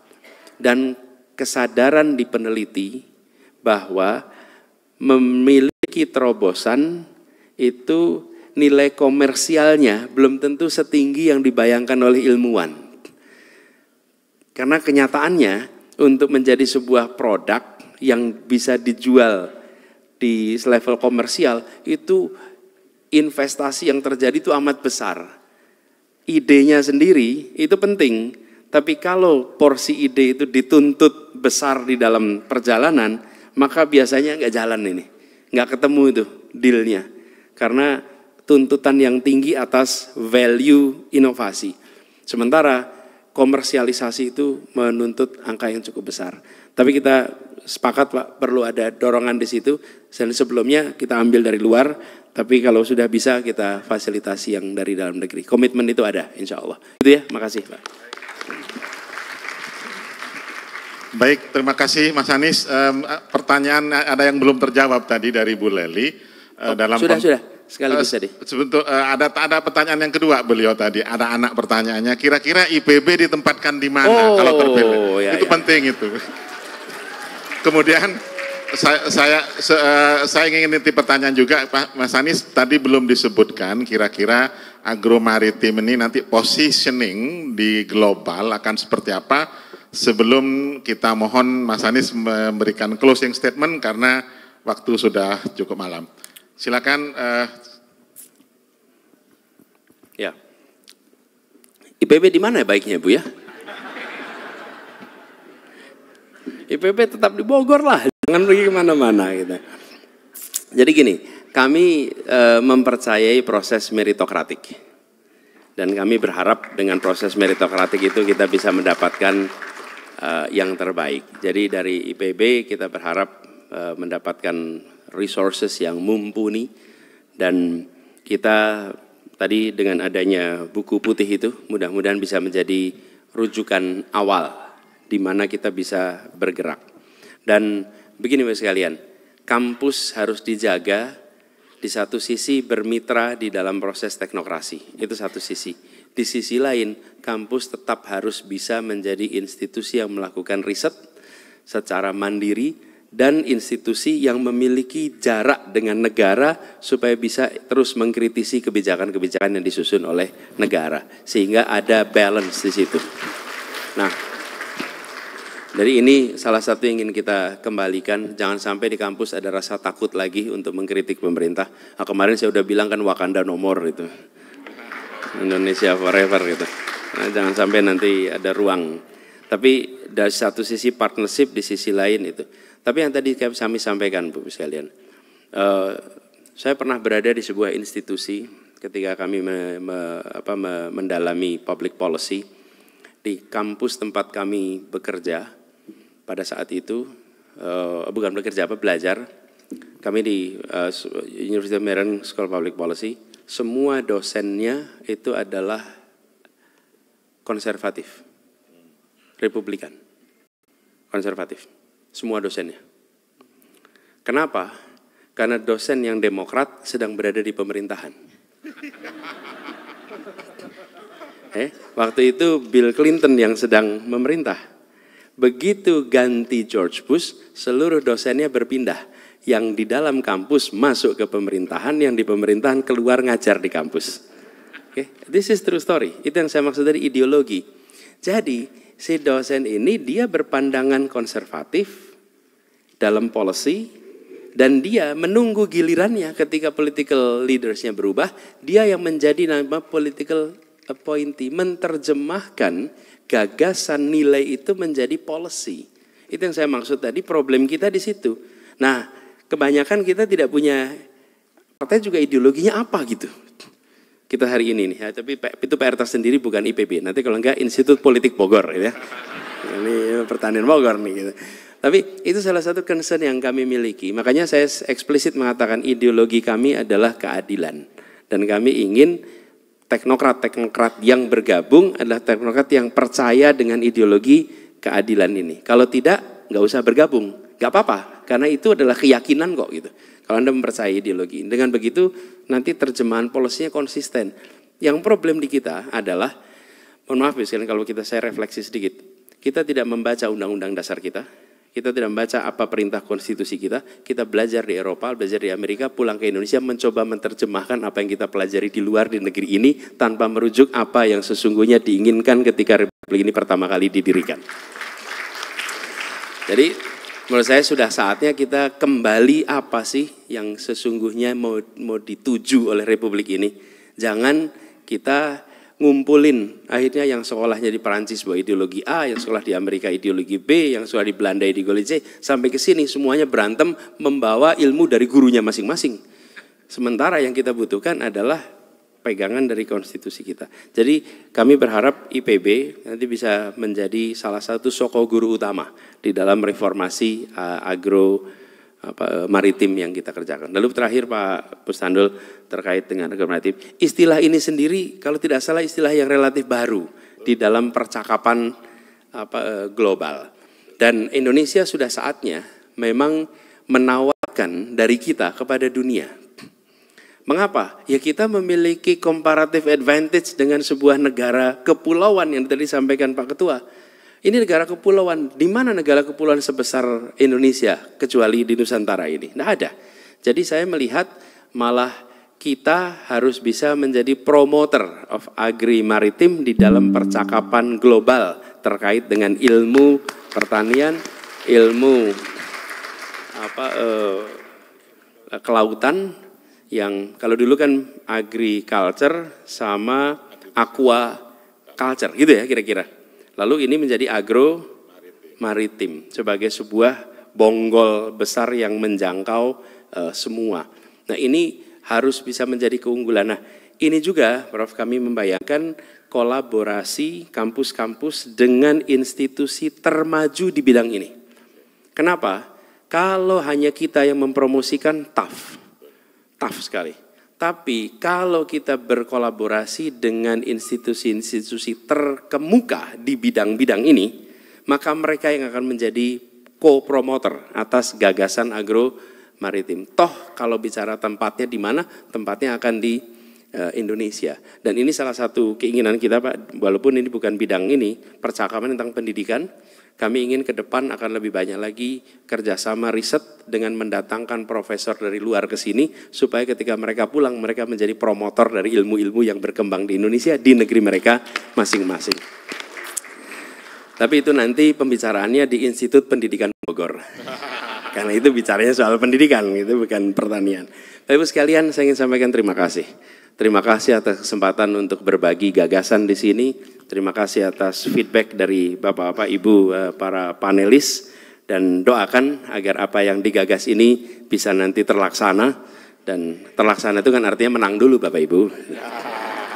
Dan kesadaran di peneliti bahwa memiliki terobosan itu nilai komersialnya belum tentu setinggi yang dibayangkan oleh ilmuwan. Karena kenyataannya untuk menjadi sebuah produk yang bisa dijual di level komersial itu investasi yang terjadi itu amat besar. Idenya sendiri itu penting, tapi kalau porsi ide itu dituntut besar di dalam perjalanan, maka biasanya nggak jalan ini, nggak ketemu itu dealnya, karena tuntutan yang tinggi atas value inovasi. Sementara komersialisasi itu menuntut angka yang cukup besar. Tapi kita sepakat Pak, perlu ada dorongan di situ. Dan sebelumnya kita ambil dari luar, tapi kalau sudah bisa kita fasilitasi yang dari dalam negeri. Komitmen itu ada, insya Allah. Itu ya, makasih Pak. Baik, terima kasih Mas Anies. Pertanyaan ada yang belum terjawab tadi dari Bu Leli. Sudah. Sekaligus tadi. Sebentar, ada pertanyaan yang kedua beliau tadi. Ada anak pertanyaannya, kira-kira IPB ditempatkan di mana kalau terpilih? Ya, itu penting itu. Kemudian saya ingin nitip pertanyaan juga Pak Mas Anies, tadi belum disebutkan kira-kira agromaritim ini nanti positioning di global akan seperti apa. Sebelum kita mohon Mas Anies memberikan closing statement karena waktu sudah cukup malam. Silakan. Ya. IPB di mana baiknya Bu ya? IPB tetap di Bogor lah, jangan pergi kemana-mana gitu. Jadi gini, kami mempercayai proses meritokratik. Dan kami berharap dengan proses meritokratik itu kita bisa mendapatkan yang terbaik. Jadi dari IPB kita berharap mendapatkan resources yang mumpuni. Dan kita tadi dengan adanya buku putih itu mudah-mudahan bisa menjadi rujukan awal di mana kita bisa bergerak. Dan begini Bapak sekalian, kampus harus dijaga di satu sisi bermitra di dalam proses teknokrasi, itu satu sisi. Di sisi lain, kampus tetap harus bisa menjadi institusi yang melakukan riset secara mandiri dan institusi yang memiliki jarak dengan negara supaya bisa terus mengkritisi kebijakan-kebijakan yang disusun oleh negara. Sehingga ada balance di situ. Nah, jadi ini salah satu yang ingin kita kembalikan, jangan sampai di kampus ada rasa takut lagi untuk mengkritik pemerintah. Nah, kemarin saya udah bilang kan Wakanda no more itu, Indonesia forever gitu. Nah, jangan sampai nanti ada ruang. Tapi dari satu sisi partnership, di sisi lain itu. Tapi yang tadi kami sampaikan Bu sekalian, saya pernah berada di sebuah institusi ketika kami mendalami public policy di kampus tempat kami bekerja. Pada saat itu, bukan bekerja belajar, kami di University of Maryland School of Public Policy, semua dosennya itu adalah konservatif, Republikan, konservatif, semua dosennya. Kenapa? Karena dosen yang Demokrat sedang berada di pemerintahan. Waktu itu Bill Clinton yang sedang memerintah. Begitu ganti George Bush, seluruh dosennya berpindah. Yang di dalam kampus masuk ke pemerintahan, yang di pemerintahan keluar ngajar di kampus. This is true story. Itu yang saya maksud dari ideologi. Jadi si dosen ini dia berpandangan konservatif dalam policy, dan dia menunggu gilirannya ketika political leadersnya berubah, dia yang menjadi nama political appointee, menerjemahkan gagasan nilai itu menjadi policy. Itu yang saya maksud tadi, problem kita di situ. Nah, kebanyakan kita tidak punya, partai juga ideologinya apa gitu. Kita hari ini nih, ya, tapi itu PR tersendiri bukan IPB. Nanti kalau enggak Institut Politik Bogor ya. Ini pertanian Bogor nih gitu. Tapi itu salah satu concern yang kami miliki. Makanya saya eksplisit mengatakan ideologi kami adalah keadilan. Dan kami ingin teknokrat-teknokrat yang bergabung adalah teknokrat yang percaya dengan ideologi keadilan ini. Kalau tidak, nggak usah bergabung. Nggak apa-apa, karena itu adalah keyakinan kok gitu. Kalau Anda mempercayai ideologi. Dengan begitu nanti terjemahan polisinya konsisten. Yang problem di kita adalah, mohon maaf sekalian kalau saya refleksi sedikit. Kita tidak membaca undang-undang dasar kita. Kita tidak membaca apa perintah konstitusi kita belajar di Eropa, belajar di Amerika, pulang ke Indonesia mencoba menerjemahkan apa yang kita pelajari di luar di negeri ini tanpa merujuk apa yang sesungguhnya diinginkan ketika Republik ini pertama kali didirikan. Jadi menurut saya sudah saatnya kita kembali apa sih yang sesungguhnya mau dituju oleh Republik ini. Jangan kita ngumpulin akhirnya yang sekolahnya di Perancis bawa ideologi A, yang sekolah di Amerika ideologi B, yang sekolah di Belanda ideologi C, sampai ke sini semuanya berantem membawa ilmu dari gurunya masing-masing. Sementara yang kita butuhkan adalah pegangan dari konstitusi kita. Jadi kami berharap IPB nanti bisa menjadi salah satu soko guru utama di dalam reformasi maritim yang kita kerjakan. Lalu terakhir Pak Pustandul terkait dengan agro maritim. Istilah ini sendiri kalau tidak salah istilah yang relatif baru di dalam percakapan global. Dan Indonesia sudah saatnya memang menawarkan dari kita kepada dunia. Mengapa? Ya kita memiliki comparative advantage dengan sebuah negara kepulauan yang tadi disampaikan Pak Ketua. Ini negara kepulauan, di mana negara kepulauan sebesar Indonesia kecuali di Nusantara ini? Tidak ada. Jadi saya melihat malah kita harus bisa menjadi promoter of agri maritim di dalam percakapan global terkait dengan ilmu pertanian, ilmu kelautan yang kalau dulu kan agriculture sama aquaculture gitu ya kira-kira. Lalu ini menjadi agro maritim sebagai sebuah bonggol besar yang menjangkau semua. Nah ini harus bisa menjadi keunggulan. Nah ini juga Prof kami membayangkan kolaborasi kampus-kampus dengan institusi termaju di bidang ini. Kenapa? Kalau hanya kita yang mempromosikan tough sekali. Tapi kalau kita berkolaborasi dengan institusi-institusi terkemuka di bidang-bidang ini, maka mereka yang akan menjadi co-promoter atas gagasan agro maritim. Toh kalau bicara tempatnya di mana, tempatnya akan di Indonesia. Dan ini salah satu keinginan kita Pak, walaupun ini bukan bidang ini, percakapan tentang pendidikan, kami ingin ke depan akan lebih banyak lagi kerjasama riset dengan mendatangkan profesor dari luar ke sini, supaya ketika mereka pulang, mereka menjadi promotor dari ilmu-ilmu yang berkembang di Indonesia, di negeri mereka masing-masing. Tapi itu nanti pembicaraannya di Institut Pendidikan Bogor. Karena itu bicaranya soal pendidikan, itu bukan pertanian. Bapak Ibu sekalian, saya ingin sampaikan terima kasih. Terima kasih atas kesempatan untuk berbagi gagasan di sini. Terima kasih atas feedback dari Bapak-Bapak Ibu para panelis. Dan doakan agar apa yang digagas ini bisa nanti terlaksana. Dan terlaksana itu kan artinya menang dulu Bapak Ibu.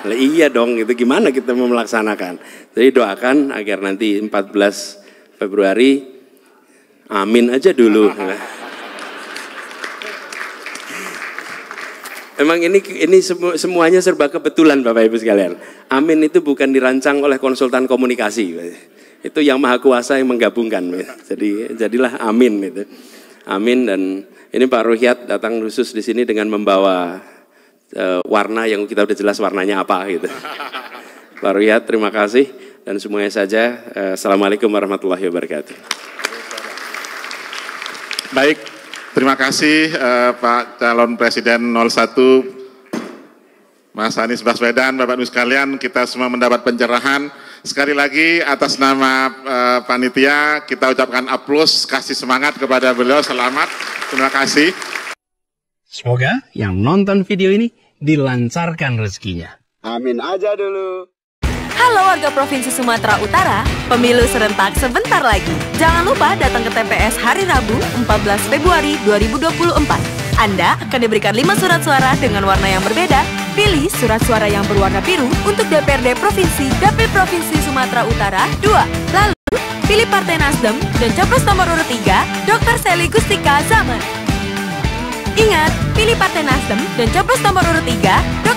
Iya dong, itu gimana kita mau melaksanakan. Jadi doakan agar nanti 14 Februari, amin aja dulu. Emang ini semuanya serba kebetulan Bapak Ibu sekalian. Amin itu bukan dirancang oleh konsultan komunikasi. Itu yang Maha Kuasa yang menggabungkan. Jadi jadilah amin gitu. Amin. Dan ini Pak Ruhyat datang khusus di sini dengan membawa warna yang kita udah jelas warnanya apa gitu. Pak Ruyat, terima kasih. Dan semuanya saja, Assalamualaikum warahmatullahi wabarakatuh. Baik, terima kasih Pak Calon Presiden 01, Mas Anies Baswedan, Bapak Ibu sekalian, kita semua mendapat pencerahan. Sekali lagi atas nama panitia kita ucapkan aplaus, kasih semangat kepada beliau, selamat, terima kasih. Semoga yang nonton video ini dilancarkan rezekinya. Amin aja dulu. Halo warga Provinsi Sumatera Utara, pemilu serentak sebentar lagi. Jangan lupa datang ke TPS hari Rabu 14 Februari 2024. Anda akan diberikan 5 surat suara dengan warna yang berbeda. Pilih surat suara yang berwarna biru untuk DPRD Provinsi, Dapil Provinsi Sumatera Utara 2. Lalu, pilih Partai Nasdem dan capres nomor urut 3, Dr. Sely Gustika Zaman. Ingat, pilih Partai Nasdem dan capres nomor urut 3, Dr.